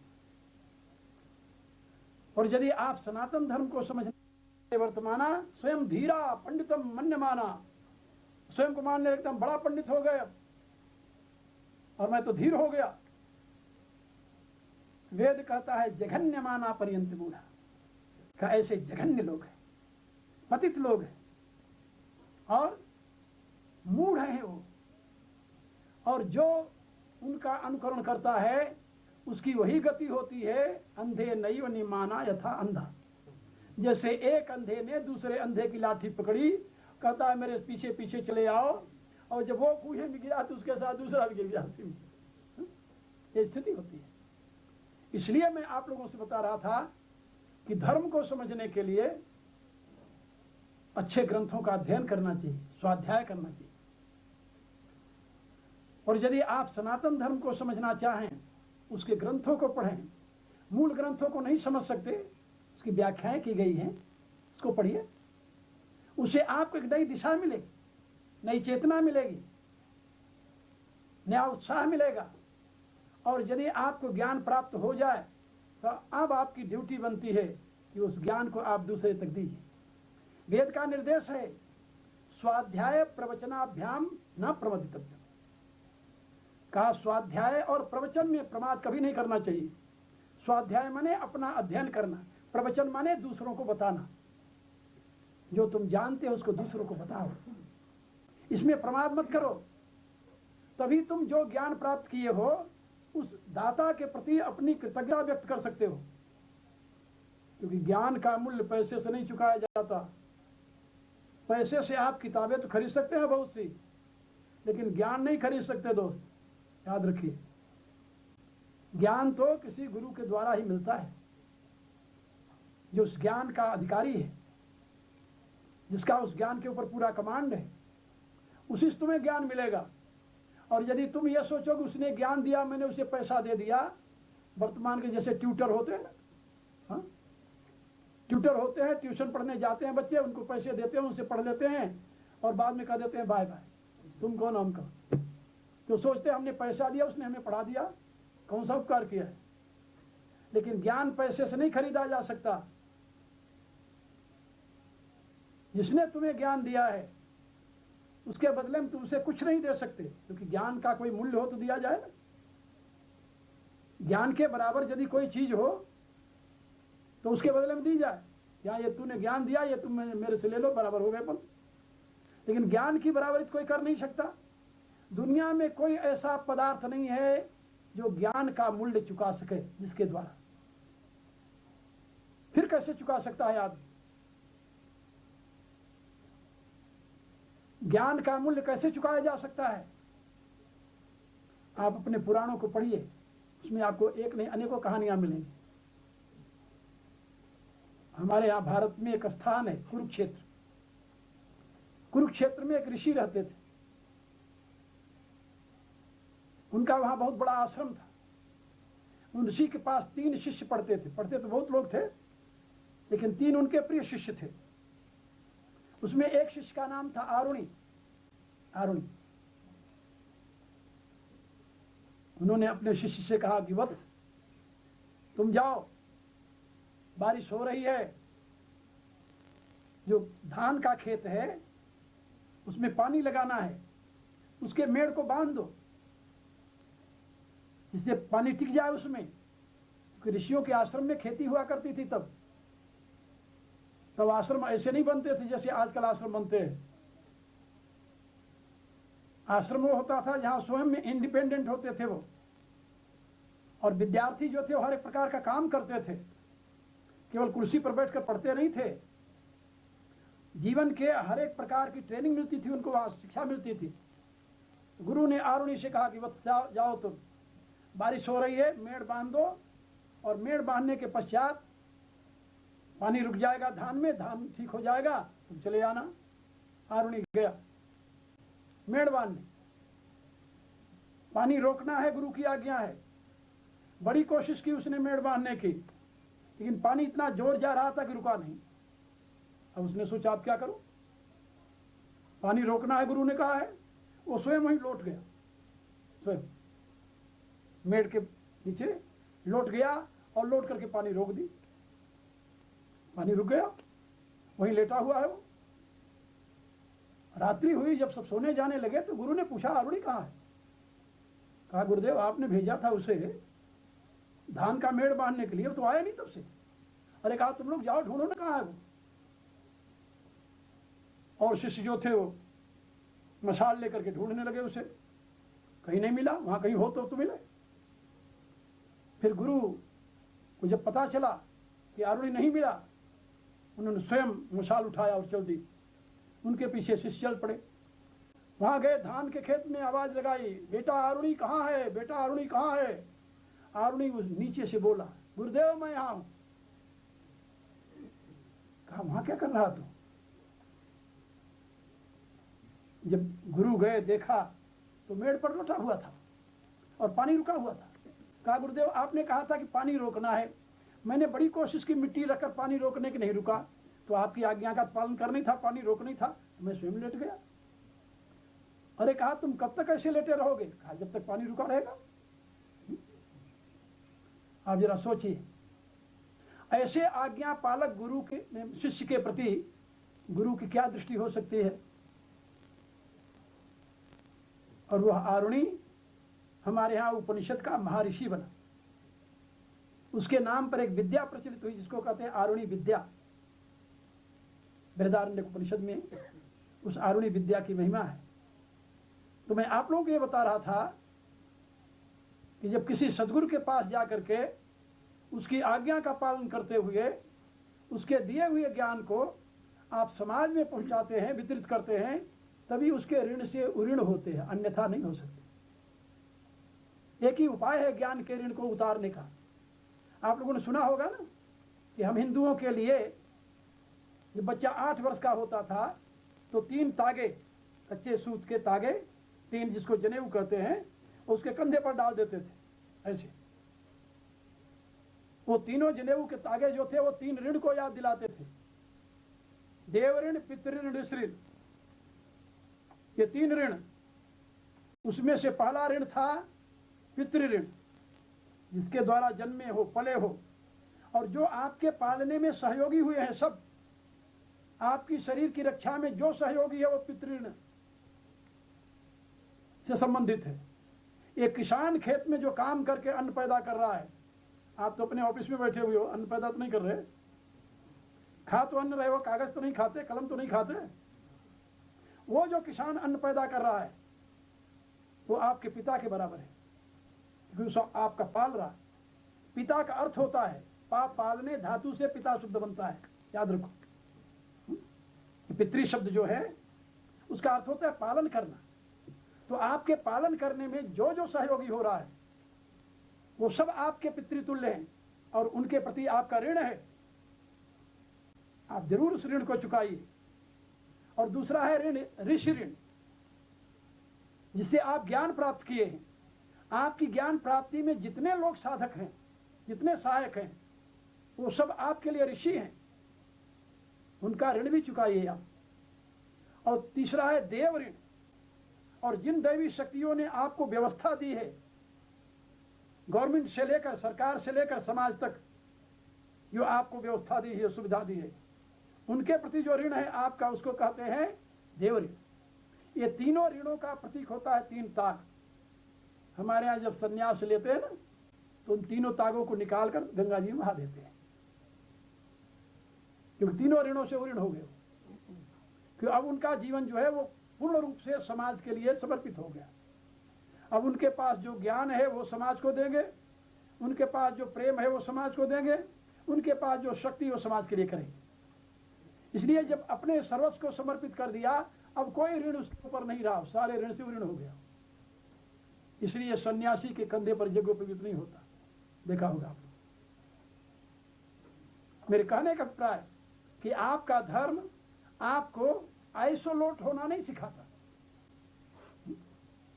और यदि आप सनातन धर्म को समझने वर्तमाना स्वयं धीरा पंडितम मन्यमाना, स्वयं को मानने लगता हम बड़ा पंडित हो गए और मैं तो धीर हो गया। वेद कहता है जघन्यमाना पर्यंत मूढ़ा, का ऐसे जघन्य लोग हैं, पतित लोग हैं और मूढ़ हैं वो, और जो उनका अनुकरण करता है उसकी वही गति होती है। अंधे नैव निमाना यथा अंधा, जैसे एक अंधे ने दूसरे अंधे की लाठी पकड़ी, कहता है मेरे पीछे पीछे चले आओ, और जब वो कुएं में गिरा तो उसके साथ दूसरा भी गिर गया। ये स्थिति होती है। इसलिए मैं आप लोगों से बता रहा था कि धर्म को समझने के लिए अच्छे ग्रंथों का अध्ययन करना चाहिए, स्वाध्याय करना चाहिए। और यदि आप सनातन धर्म को समझना चाहें, उसके ग्रंथों को पढ़ें। मूल ग्रंथों को नहीं समझ सकते, उसकी व्याख्याएं की गई हैं, उसको पढ़िए। उससे आपको एक नई दिशा मिलेगी, नई चेतना मिलेगी, नया उत्साह मिलेगा। और यदि आपको ज्ञान प्राप्त हो जाए तो अब आपकी ड्यूटी बनती है कि उस ज्ञान को आप दूसरे तक दीजिए। वेद का निर्देश है, स्वाध्याय प्रवचनाभ्याम न प्रमदितव्य, कहा स्वाध्याय और प्रवचन में प्रमाद कभी नहीं करना चाहिए। स्वाध्याय माने अपना अध्ययन करना, प्रवचन माने दूसरों को बताना, जो तुम जानते हो उसको दूसरों को बताओ। इसमें प्रमाद मत करो, तभी तुम जो ज्ञान प्राप्त किए हो उस दाता के प्रति अपनी कृतज्ञता व्यक्त कर सकते हो। क्योंकि ज्ञान का मूल्य पैसे से नहीं चुकाया जाता। पैसे से आप किताबें तो खरीद सकते हैं बहुत सी, लेकिन ज्ञान नहीं खरीद सकते दोस्त, याद रखिए। ज्ञान तो किसी गुरु के द्वारा ही मिलता है, जो उस ज्ञान का अधिकारी है, जिसका उस ज्ञान के ऊपर पूरा कमांड है, उसी से तुम्हें ज्ञान मिलेगा। और यदि तुम ये सोचो कि उसने ज्ञान दिया, मैंने उसे पैसा दे दिया, वर्तमान के जैसे ट्यूटर होते हैं ना, हाँ? ट्यूटर होते हैं, ट्यूशन पढ़ने जाते हैं बच्चे, उनको पैसे देते हैं, उनसे पढ़ लेते हैं और बाद में कह देते हैं बाय बाय, तुम कौन हम कौन। तो सोचते हैं हमने पैसा दिया, उसने हमें पढ़ा दिया, कौन सा उपकार किया है। लेकिन ज्ञान पैसे से नहीं खरीदा जा सकता। जिसने तुम्हें ज्ञान दिया है उसके बदले में तुमसे कुछ नहीं दे सकते, क्योंकि ज्ञान का कोई मूल्य हो तो दिया जाए ना। ज्ञान के बराबर यदि कोई चीज हो तो उसके बदले में दी जाए। या ये तूने ज्ञान दिया, ये तुम मेरे से ले लो, बराबर हो गए अपन। लेकिन ज्ञान की बराबरी कोई कर नहीं सकता। दुनिया में कोई ऐसा पदार्थ नहीं है जो ज्ञान का मूल्य चुका सके, जिसके द्वारा। फिर कैसे चुका सकता है आदमी? ज्ञान का मूल्य कैसे चुकाया जा सकता है? आप अपने पुराणों को पढ़िए, उसमें आपको एक नहीं अनेकों कहानियां मिलेंगी। हमारे यहाँ भारत में एक स्थान है कुरुक्षेत्र। कुरुक्षेत्र में एक ऋषि रहते थे, उनका वहां बहुत बड़ा आश्रम था। उन ऋषि के पास 3 शिष्य पढ़ते तो बहुत लोग थे, लेकिन 3 उनके प्रिय शिष्य थे। उसमें एक शिष्य का नाम था आरुणि। उन्होंने अपने शिष्य से कहा कि वत्स, तुम जाओ, बारिश हो रही है, जो धान का खेत है उसमें पानी लगाना है, उसके मेड़ को बांध दो जिससे पानी टिक जाए उसमें, क्योंकि ऋषियों के आश्रम में खेती हुआ करती थी तब आश्रम ऐसे नहीं बनते थे जैसे आजकल आश्रम बनते हैं। आश्रम वो होता था जहां स्वयं में इंडिपेंडेंट होते थे वो, और विद्यार्थी जो थे वो हर एक प्रकार का काम करते थे, केवल कुर्सी पर बैठकर पढ़ते नहीं थे। जीवन के हर एक प्रकार की ट्रेनिंग मिलती थी उनको, वहां शिक्षा मिलती थी। गुरु ने आरुणि से कहा कि वत्स जाओ तुम, बारिश हो रही है, मेड़ बांध दो, और मेड़ बांधने के पश्चात पानी रुक जाएगा धान में, धान ठीक हो जाएगा, तुम चले आना। आरुणि गया मेड़ बांधने। पानी रोकना है, गुरु की आज्ञा है। बड़ी कोशिश की उसने मेड़ बांधने की, लेकिन पानी इतना जोर जा रहा था कि रुका नहीं। अब उसने सोचा अब क्या करूं, पानी रोकना है गुरु ने कहा है। वो स्वयं वहीं लौट गया, स्वयं मेड़ के नीचे लौट गया और लौट करके पानी रोक दी। पानी रुक गया, वहीं लेटा हुआ है वो। रात्रि हुई, जब सब सोने जाने लगे तो गुरु ने पूछा आरुणि कहाँ है। कहा गुरुदेव आपने भेजा था उसे धान का मेड़ बांधने के लिए, वो तो आया नहीं तब से। अरे कहा तुम लोग जाओ ढूंढो ना कहाँ है वो। और शिष्य जो थे वो मशाल लेकर के ढूंढने लगे उसे, कहीं नहीं मिला। वहां कहीं हो तो मिले। फिर गुरु को जब पता चला कि आरुणि नहीं मिला, उन्होंने स्वयं मशाल उठाया और चल दी। उनके पीछे शिष्य चल पड़े। वहां गए, धान के खेत में आवाज लगाई, बेटा आरुणि कहाँ है, बेटा आरुणि कहाँ है। आरुणि उस नीचे से बोला, गुरुदेव मैं यहां हूं। कहा वहां क्या कर रहा तू। जब गुरु गए देखा तो मेड़ पर लौटा हुआ था और पानी रुका हुआ था। कहा गुरुदेव आपने कहा था कि पानी रोकना है, मैंने बड़ी कोशिश की मिट्टी रखकर पानी रोकने की, नहीं रुका, तो आपकी आज्ञा का पालन करनी था, पानी रोकनी था, तो मैं स्वयं लेट गया। अरे कहा तुम कब तक ऐसे लेटे रहोगे। कहा जब तक पानी रुका रहेगा। आप जरा सोचिए, ऐसे आज्ञा पालक गुरु के शिष्य के प्रति गुरु की क्या दृष्टि हो सकती है। और वह आरुणि हमारे यहाँ उपनिषद का महर्षि बना। उसके नाम पर एक विद्या प्रचलित हुई जिसको कहते हैं आरुणि विद्या। बृहदारण्यक उपनिषद में उस आरुणि विद्या की महिमा है। तो मैं आप लोगों को ये बता रहा था कि जब किसी सदगुरु के पास जाकर के उसकी आज्ञा का पालन करते हुए उसके दिए हुए ज्ञान को आप समाज में पहुंचाते हैं, वितरित करते हैं, तभी उसके ऋण से ऋण होते हैं, अन्यथा नहीं हो सकते। एक ही उपाय है ज्ञान के ऋण को उतारने का। आप लोगों ने सुना होगा ना कि हम हिंदुओं के लिए जब बच्चा 8 वर्ष का होता था तो 3 तागे, कच्चे सूत के तागे 3, जिसको जनेऊ कहते हैं, उसके कंधे पर डाल देते थे ऐसे। वो तीनों जनेऊ के तागे जो थे वो 3 ऋण को याद दिलाते थे, देव ऋण, पितृ ऋण, ऋषि ऋण। ये 3 ऋण, उसमें से पहला ऋण था पितृ ऋण, जिसके द्वारा जन्मे हो, पले हो, और जो आपके पालने में सहयोगी हुए हैं, सब आपकी शरीर की रक्षा में जो सहयोगी है वो पितृऋण से संबंधित है। एक किसान खेत में जो काम करके अन्न पैदा कर रहा है, आप तो अपने ऑफिस में बैठे हुए हो, अन्न पैदा तो नहीं कर रहे, खा तो अन्न रहे हो, कागज तो नहीं खाते, कलम तो नहीं खाते। वो जो किसान अन्न पैदा कर रहा है वो आपके पिता के बराबर है, क्योंकि आपका पाल रहा है। पिता का अर्थ होता है, पालने धातु से पिता शब्द बनता है, याद रखो। पितृ शब्द जो है उसका अर्थ होता है पालन करना। तो आपके पालन करने में जो जो सहयोगी हो रहा है वो सब आपके पितृतुल्य हैं और उनके प्रति आपका ऋण है। आप जरूर उस ऋण को चुकाइए। और दूसरा है ऋण, ऋषि ऋण, जिससे आप ज्ञान प्राप्त किए हैं। आपकी ज्ञान प्राप्ति में जितने लोग साधक हैं, जितने सहायक हैं, वो सब आपके लिए ऋषि हैं, उनका ऋण भी चुकाइए आप। और तीसरा है देव ऋण, और जिन दैवी शक्तियों ने आपको व्यवस्था दी है गवर्नमेंट से लेकर, सरकार से लेकर समाज तक जो आपको व्यवस्था दी है, सुविधा दी है, उनके प्रति जो ऋण है आपका, उसको कहते हैं देव ऋण। ये तीनों ऋणों का प्रतीक होता है 3 ताग। हमारे यहाँ जब संन्यास लेते हैं ना, तो उन तीनों तागों को निकालकर गंगा जी में बहा देते हैं, क्योंकि तीनों ऋणों से वो ऋण हो गए। क्योंकि अब उनका जीवन जो है वो पूर्ण रूप से समाज के लिए समर्पित हो गया। अब उनके पास जो ज्ञान है वो समाज को देंगे, उनके पास जो प्रेम है वो समाज को देंगे, उनके पास जो शक्ति वो समाज के लिए करेंगे। इसलिए जब अपने सर्वस्व को समर्पित कर दिया, अब कोई ऋण उसके ऊपर नहीं रहा, सारे ऋण से ऋण हो गया। इसलिए सन्यासी के कंधे पर यज्ञोपवीत नहीं होता, देखा होगा आपने। मेरे कहने का अभिप्राय कि आपका धर्म आपको आइसोलेट होना नहीं सिखाता।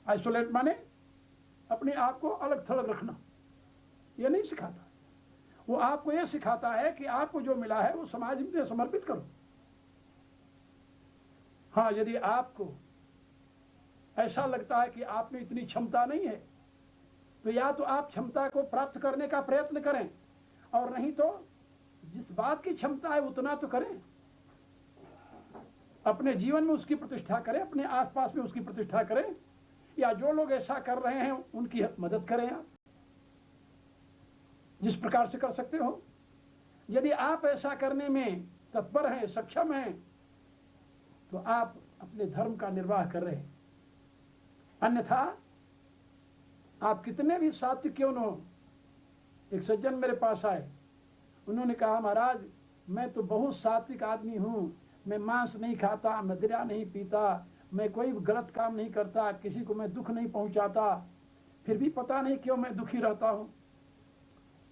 आइसोलेट माने अपने आप को अलग थलग रखना, यह नहीं सिखाता। वो आपको यह सिखाता है कि आपको जो मिला है वो समाज में समर्पित करो। हाँ, यदि आपको ऐसा लगता है कि आप में इतनी क्षमता नहीं है, तो या तो आप क्षमता को प्राप्त करने का प्रयत्न करें, और नहीं तो जिस बात की क्षमता है उतना तो करें, अपने जीवन में उसकी प्रतिष्ठा करें, अपने आसपास में उसकी प्रतिष्ठा करें, या जो लोग ऐसा कर रहे हैं उनकी मदद करें आप जिस प्रकार से कर सकते हो। यदि आप ऐसा करने में तत्पर हैं, सक्षम हैं, तो आप अपने धर्म का निर्वाह कर रहे हैं। अन्यथा आप कितने भी सात्विक क्यों न हो। एक सज्जन मेरे पास आए, उन्होंने कहा, महाराज मैं तो बहुत सात्विक आदमी हूं, मैं मांस नहीं खाता, मदिरा नहीं पीता, मैं कोई गलत काम नहीं करता, किसी को मैं दुख नहीं पहुंचाता, फिर भी पता नहीं क्यों मैं दुखी रहता हूं।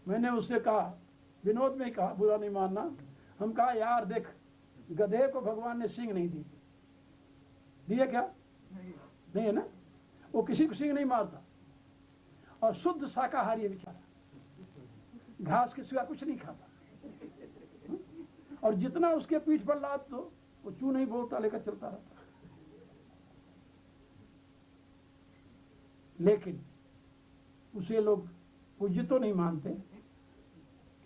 मैंने उससे कहा, विनोद में कहा, बुरा नहीं मानना, हम कहा यार देख, गधे को भगवान ने सींग नहीं दी, दिए क्या? नहीं है ना, वो किसी को सींग नहीं मारता, और शुद्ध शाकाहारी है बेचारा, घास के सिवा कुछ नहीं खाता, और जितना उसके पीठ पर लाद दो वो चू नहीं बोलता, लेकर चलता रहता। लेकिन उसे लोग पूज्य तो नहीं मानते,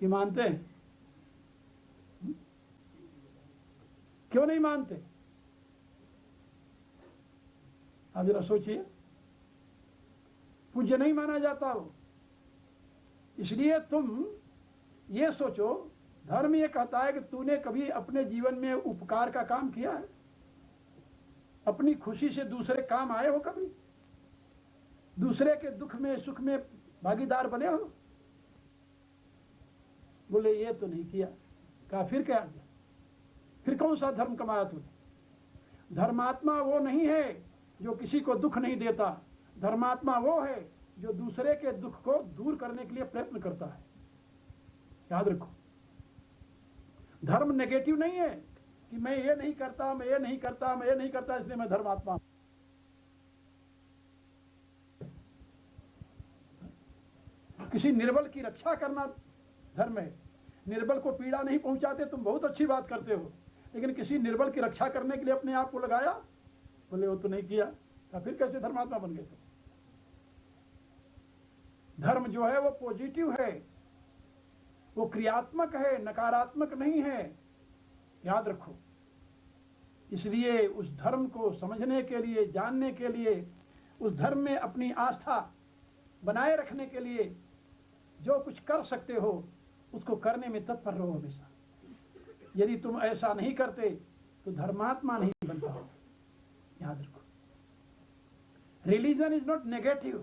कि मानते हैं? क्यों नहीं मानते? आप जरा सोचिए, पूज्य नहीं माना जाता वो। इसलिए तुम ये सोचो, धर्म ये कहता है कि तूने कभी अपने जीवन में उपकार का काम किया है? अपनी खुशी से दूसरे काम आए हो? कभी दूसरे के दुख में सुख में भागीदार बने हो? बोले ये तो नहीं किया। कहा फिर क्या किया? फिर कौन सा धर्म कमाया तूने? धर्मात्मा वो नहीं है जो किसी को दुख नहीं देता, धर्मात्मा वो है जो दूसरे के दुख को दूर करने के लिए प्रयत्न करता है। याद रखो, धर्म नेगेटिव नहीं है कि मैं ये नहीं करता, मैं ये नहीं करता, मैं ये नहीं करता इसलिए मैं धर्मात्मा हूं। किसी निर्बल की रक्षा करना धर्म है। निर्बल को पीड़ा नहीं पहुंचाते, तुम बहुत अच्छी बात करते हो, लेकिन किसी निर्बल की रक्षा करने के लिए अपने आप को लगाया, बोले वो तो नहीं किया, तो फिर कैसे धर्मात्मा बन गए तुम? धर्म जो है वो पॉजिटिव है, वो क्रियात्मक है, नकारात्मक नहीं है। याद रखो। इसलिए उस धर्म को समझने के लिए, जानने के लिए, उस धर्म में अपनी आस्था बनाए रखने के लिए जो कुछ कर सकते हो उसको करने में तत्पर रहो हमेशा। यदि तुम ऐसा नहीं करते तो धर्मात्मा नहीं बन पाओगे। याद रखो, religion is not negative,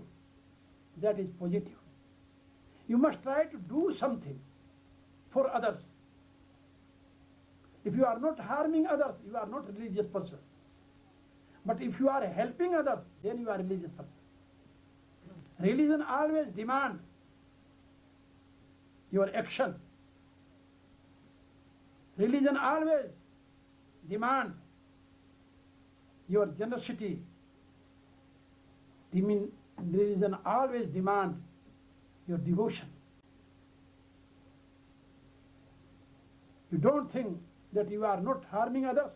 that is positive. You must try to do something for others. If you are not harming others, you are not a religious person. But if you are helping others, then you are a religious person. Religion always demands your action. Religion always demands your generosity. Religion always demands your devotion. You don't think that you are not harming others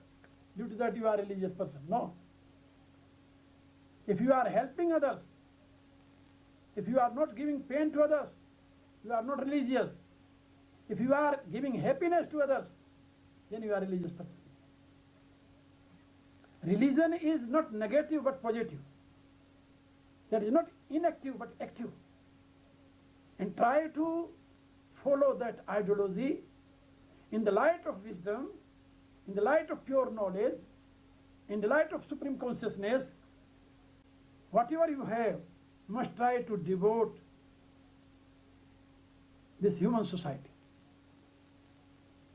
due to that you are a religious person. No. If you are helping others, If you are not giving pain to others, you are not religious. If you are giving happiness to others, then you are a religious person. Religion is not negative but positive. That is not inactive but active. And try to follow that ideology in the light of wisdom, in the light of pure knowledge, in the light of supreme consciousness. Whatever you have, must try to devote this human society.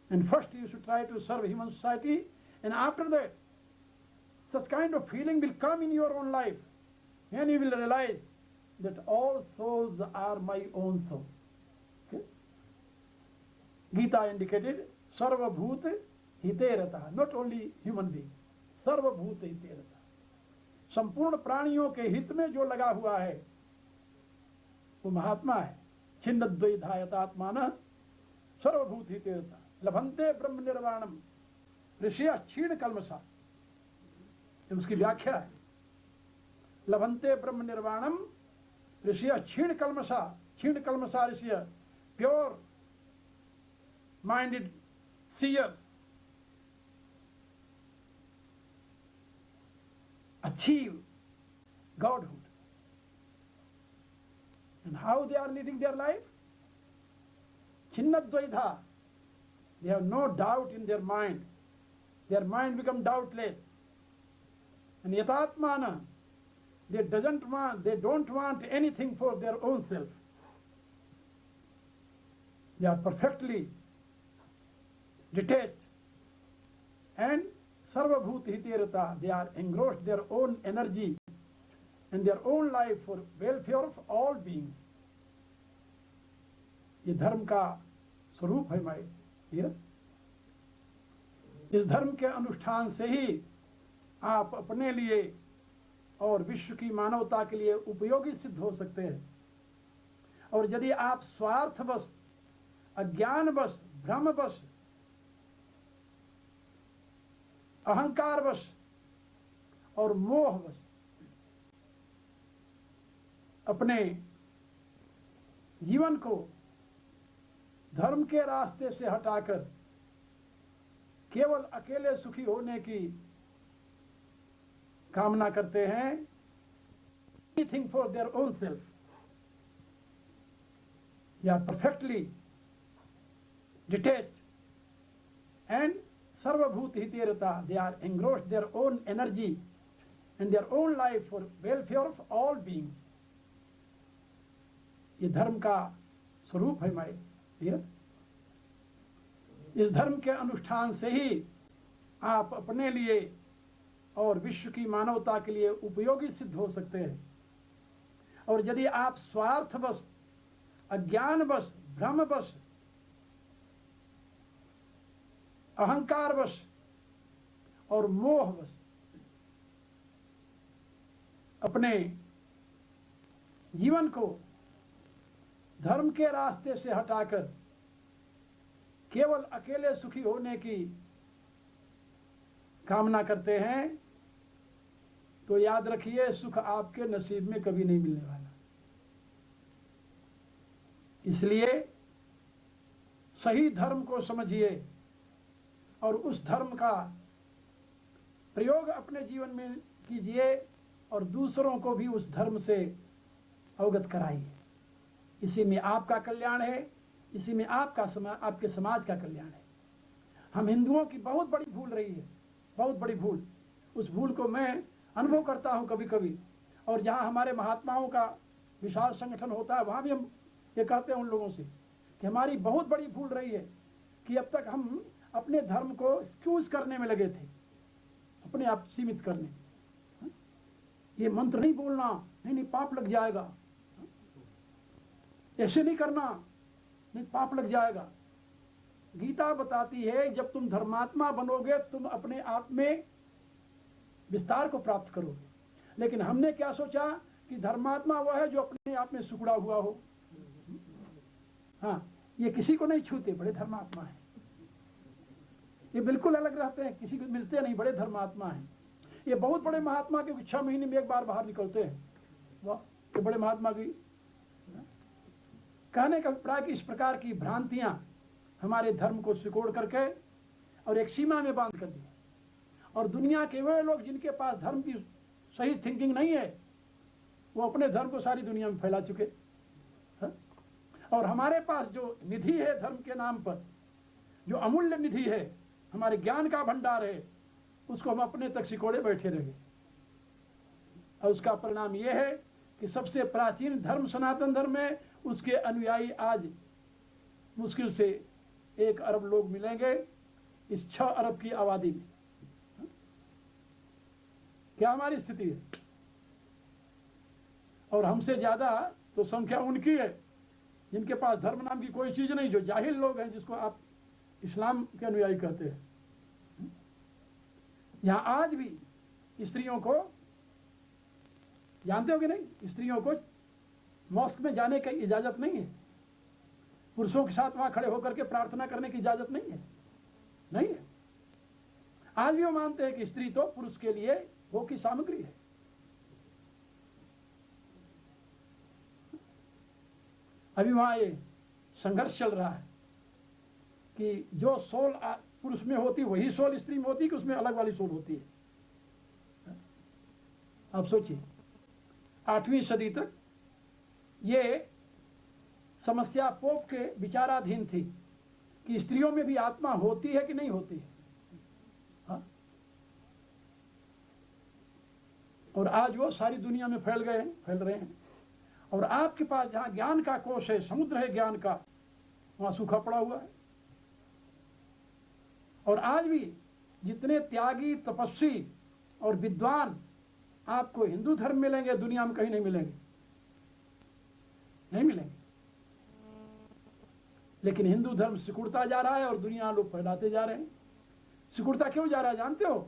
And first you should try to serve human society, and after that, such kind of feeling will come in your own life, and you will realize that all souls are my own soul. Okay? Gita indicated, Sarva Bhut Hite Rata, not only human being, Sarva Bhut Hite Rata. संपूर्ण प्राणियों के हित में जो लगा हुआ है वो महात्मा है. छिन्नद्वैधायतात्मान सर्वभूत हितेरता लभन्ते ब्रह्म निर्वाणम ऋषिया क्षीण कल्मषा. उसकी व्याख्या है, लभन्ते ब्रह्म निर्वाणम ऋषिया क्षीण कल्मषा. क्षीण कल्मषा ऋषिया, pure minded seers achieve godhood. And how they are leading their life? Chinnadvaitha. They have no doubt in their mind. Their mind become doubtless. And yatatmana, they don't want anything for their own self. They are perfectly detached and Sarvabhut Hiterata, they are engrossed their own energy and their own life for welfare of all beings. ये धर्म का स्वरूप है my dear. इस धर्म के अनुष्ठान से ही आप अपने लिए और विश्व की मानवता के लिए उपयोगी सिद्ध हो सकते हैं. और यदि आप स्वार्थवश, अज्ञानवश, भ्रमवश, अहंकारवश और मोहवश अपने जीवन को धर्म के रास्ते से हटाकर केवल अकेले सुखी होने की कामना करते हैं, anything for their own self, they are perfectly detached and Sarvabhut Hiterata, they are engrossed their own energy and their own life for welfare of all beings. ये धर्म का स्वरूप है माय डियर. इस धर्म के अनुष्ठान से ही आप अपने लिए और विश्व की मानवता के लिए उपयोगी सिद्ध हो सकते हैं. और यदि आप स्वार्थवश, अज्ञानवश, भ्रमवश, अहंकारवश और मोहवश अपने जीवन को धर्म के रास्ते से हटाकर केवल अकेले सुखी होने की कामना करते हैं, तो याद रखिए सुख आपके नसीब में कभी नहीं मिलने वाला. इसलिए सही धर्म को समझिए और उस धर्म का प्रयोग अपने जीवन में कीजिए और दूसरों को भी उस धर्म से अवगत कराइए. इसी में आपका कल्याण है, इसी में आपके समाज का कल्याण है. हम हिंदुओं की बहुत बड़ी भूल रही है, बहुत बड़ी भूल. उस भूल को मैं अनुभव करता हूँ कभी कभी, और जहाँ हमारे महात्माओं का विशाल संगठन होता है वहाँ भी हम ये कहते हैं उन लोगों से कि हमारी बहुत बड़ी भूल रही है कि अब तक हम अपने धर्म को एक्सक्यूज करने में लगे थे, अपने आप सीमित करने. ये मंत्र नहीं बोलना, नहीं पाप लग जाएगा, ऐसे नहीं करना, नहीं पाप लग जाएगा. गीता बताती है जब तुम धर्मात्मा बनोगे तुम अपने आप में विस्तार को प्राप्त करोगे. लेकिन हमने क्या सोचा कि धर्मात्मा वह है जो अपने आप में सुखड़ा हुआ हो. हाँ, ये किसी को नहीं छूते, बड़े धर्मात्मा हैं. ये बिल्कुल अलग रहते हैं, किसी को मिलते नहीं, बड़े धर्मात्मा हैं. ये बहुत बड़े महात्मा के 6 महीने में एक बार बाहर निकलते हैं. वाह, ये बड़े महात्मा की कहने का अभिप्राय कि इस प्रकार की भ्रांतियां हमारे धर्म को सिकोड़ करके और एक सीमा में बांध कर दी, और दुनिया के वे लोग जिनके पास धर्म की सही थिंकिंग नहीं है, वो अपने धर्म को सारी दुनिया में फैला चुके। और हमारे पास जो निधि है धर्म के नाम पर, जो अमूल्य निधि है, हमारे ज्ञान का भंडार है, उसको हम अपने तक सिकोड़े बैठे रहे। और उसका परिणाम यह है कि सबसे प्राचीन धर्म सनातन धर्म है, उसके अनुयायी आज मुश्किल से 1 अरब लोग मिलेंगे इस 6 अरब की आबादी में। क्या हमारी स्थिति है? और हमसे ज्यादा तो संख्या उनकी है जिनके पास धर्म नाम की कोई चीज नहीं, जो जाहिल लोग हैं, जिसको आप इस्लाम के अनुयायी कहते हैं। यहां आज भी स्त्रियों को, जानते हो कि नहीं, स्त्रियों को मॉस्क में जाने की इजाजत नहीं है, पुरुषों के साथ वहां खड़े होकर के प्रार्थना करने की इजाजत नहीं है, नहीं है। आज भी वो मानते हैं कि स्त्री तो पुरुष के लिए भोग की सामग्री है। अभी वहां ये संघर्ष चल रहा है कि जो सोल पुरुष में होती वही सोल स्त्री में होती, कि उसमें अलग वाली सोल होती है। आप सोचिए, 8वीं सदी तक ये समस्या पोप के विचाराधीन थी कि स्त्रियों में भी आत्मा होती है कि नहीं होती है। हाँ? और आज वो सारी दुनिया में फैल रहे हैं। और आपके पास जहां ज्ञान का कोश है, समुद्र है ज्ञान का, वहां सूखा पड़ा हुआ है। और आज भी जितने त्यागी, तपस्वी और विद्वान आपको हिंदू धर्म मिलेंगे, दुनिया में कहीं नहीं मिलेंगे, नहीं मिलेंगे। लेकिन हिंदू धर्म सिकुड़ता जा रहा है और दुनिया लोग फैलाते जा रहे हैं। सिकुड़ता क्यों जा रहा है जानते हो?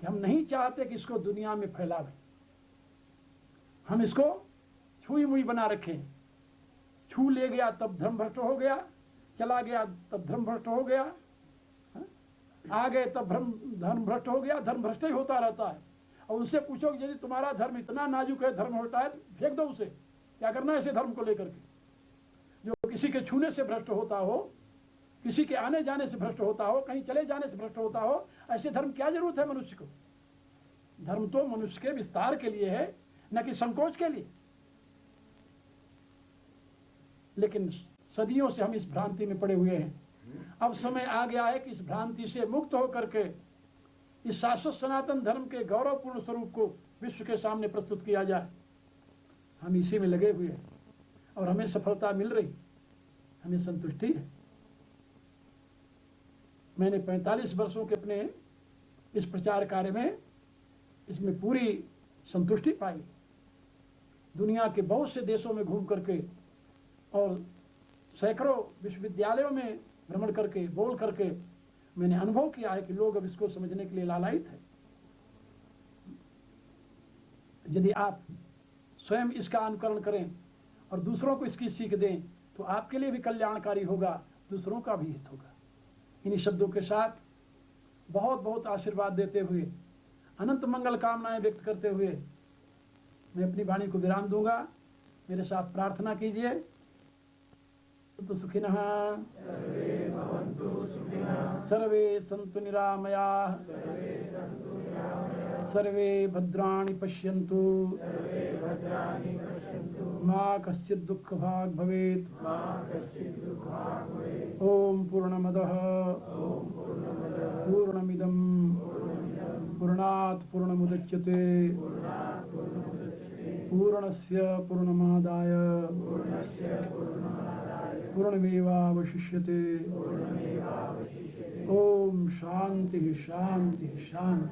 कि हम नहीं चाहते कि इसको दुनिया में फैलावे, हम इसको छुई मुई बना रखें। छू ले गया तब धर्म भ्रष्ट हो गया, चला गया तब धर्म भ्रष्ट हो गया, आ गए तब धर्म भ्रष्ट हो गया, धर्म भ्रष्ट ही होता रहता है। और उससे पूछो कि यदि तुम्हारा धर्म इतना नाजुक है, धर्म होता है, फेंक दो उसे। क्या करना है ऐसे धर्म को लेकर के? जो किसी के छूने से भ्रष्ट होता हो, किसी के आने जाने से भ्रष्ट होता हो, कहीं चले जाने से भ्रष्ट होता हो, ऐसे धर्म क्या जरूरत है मनुष्य को? धर्म तो मनुष्य के विस्तार के लिए है, न कि संकोच के लिए। लेकिन सदियों से हम इस भ्रांति में पड़े हुए हैं। अब समय आ गया है कि इस भ्रांति से मुक्त होकर के इस शाश्वत सनातन धर्म के गौरवपूर्ण स्वरूप को विश्व के सामने प्रस्तुत किया जाए। हम इसी में लगे हुए हैं और हमें सफलता मिल रही, हमें संतुष्टि है। मैंने 45 वर्षों के अपने इस प्रचार कार्य में इसमें पूरी संतुष्टि पाई। दुनिया के बहुत से देशों में घूम करके और सैकड़ों विश्वविद्यालयों में भ्रमण करके, बोल करके मैंने अनुभव किया है कि लोग अब इसको समझने के लिए लालायित है। यदि आप स्वयं इसका अनुकरण करें और दूसरों को इसकी सीख दें तो आपके लिए भी कल्याणकारी होगा, दूसरों का भी हित होगा। इन्हीं शब्दों के साथ बहुत बहुत आशीर्वाद देते हुए, अनंत मंगल कामनाएं व्यक्त करते हुए मैं अपनी वाणी को विराम दूंगा। मेरे साथ प्रार्थना कीजिए। तो सुखिनः सर्वे सन्तु निरामयाः, सर्वे भद्राणि पश्यन्तु, मा कश्चित् दुःखभाग् भवेत्। ओम पूर्णमदः पूर्णमिदं पूर्णात् पूर्णमुदच्यते पूर्णस्य पूर्णमादाय पूर्णमेवावशिष्यते। ओम शांति शांति शांति।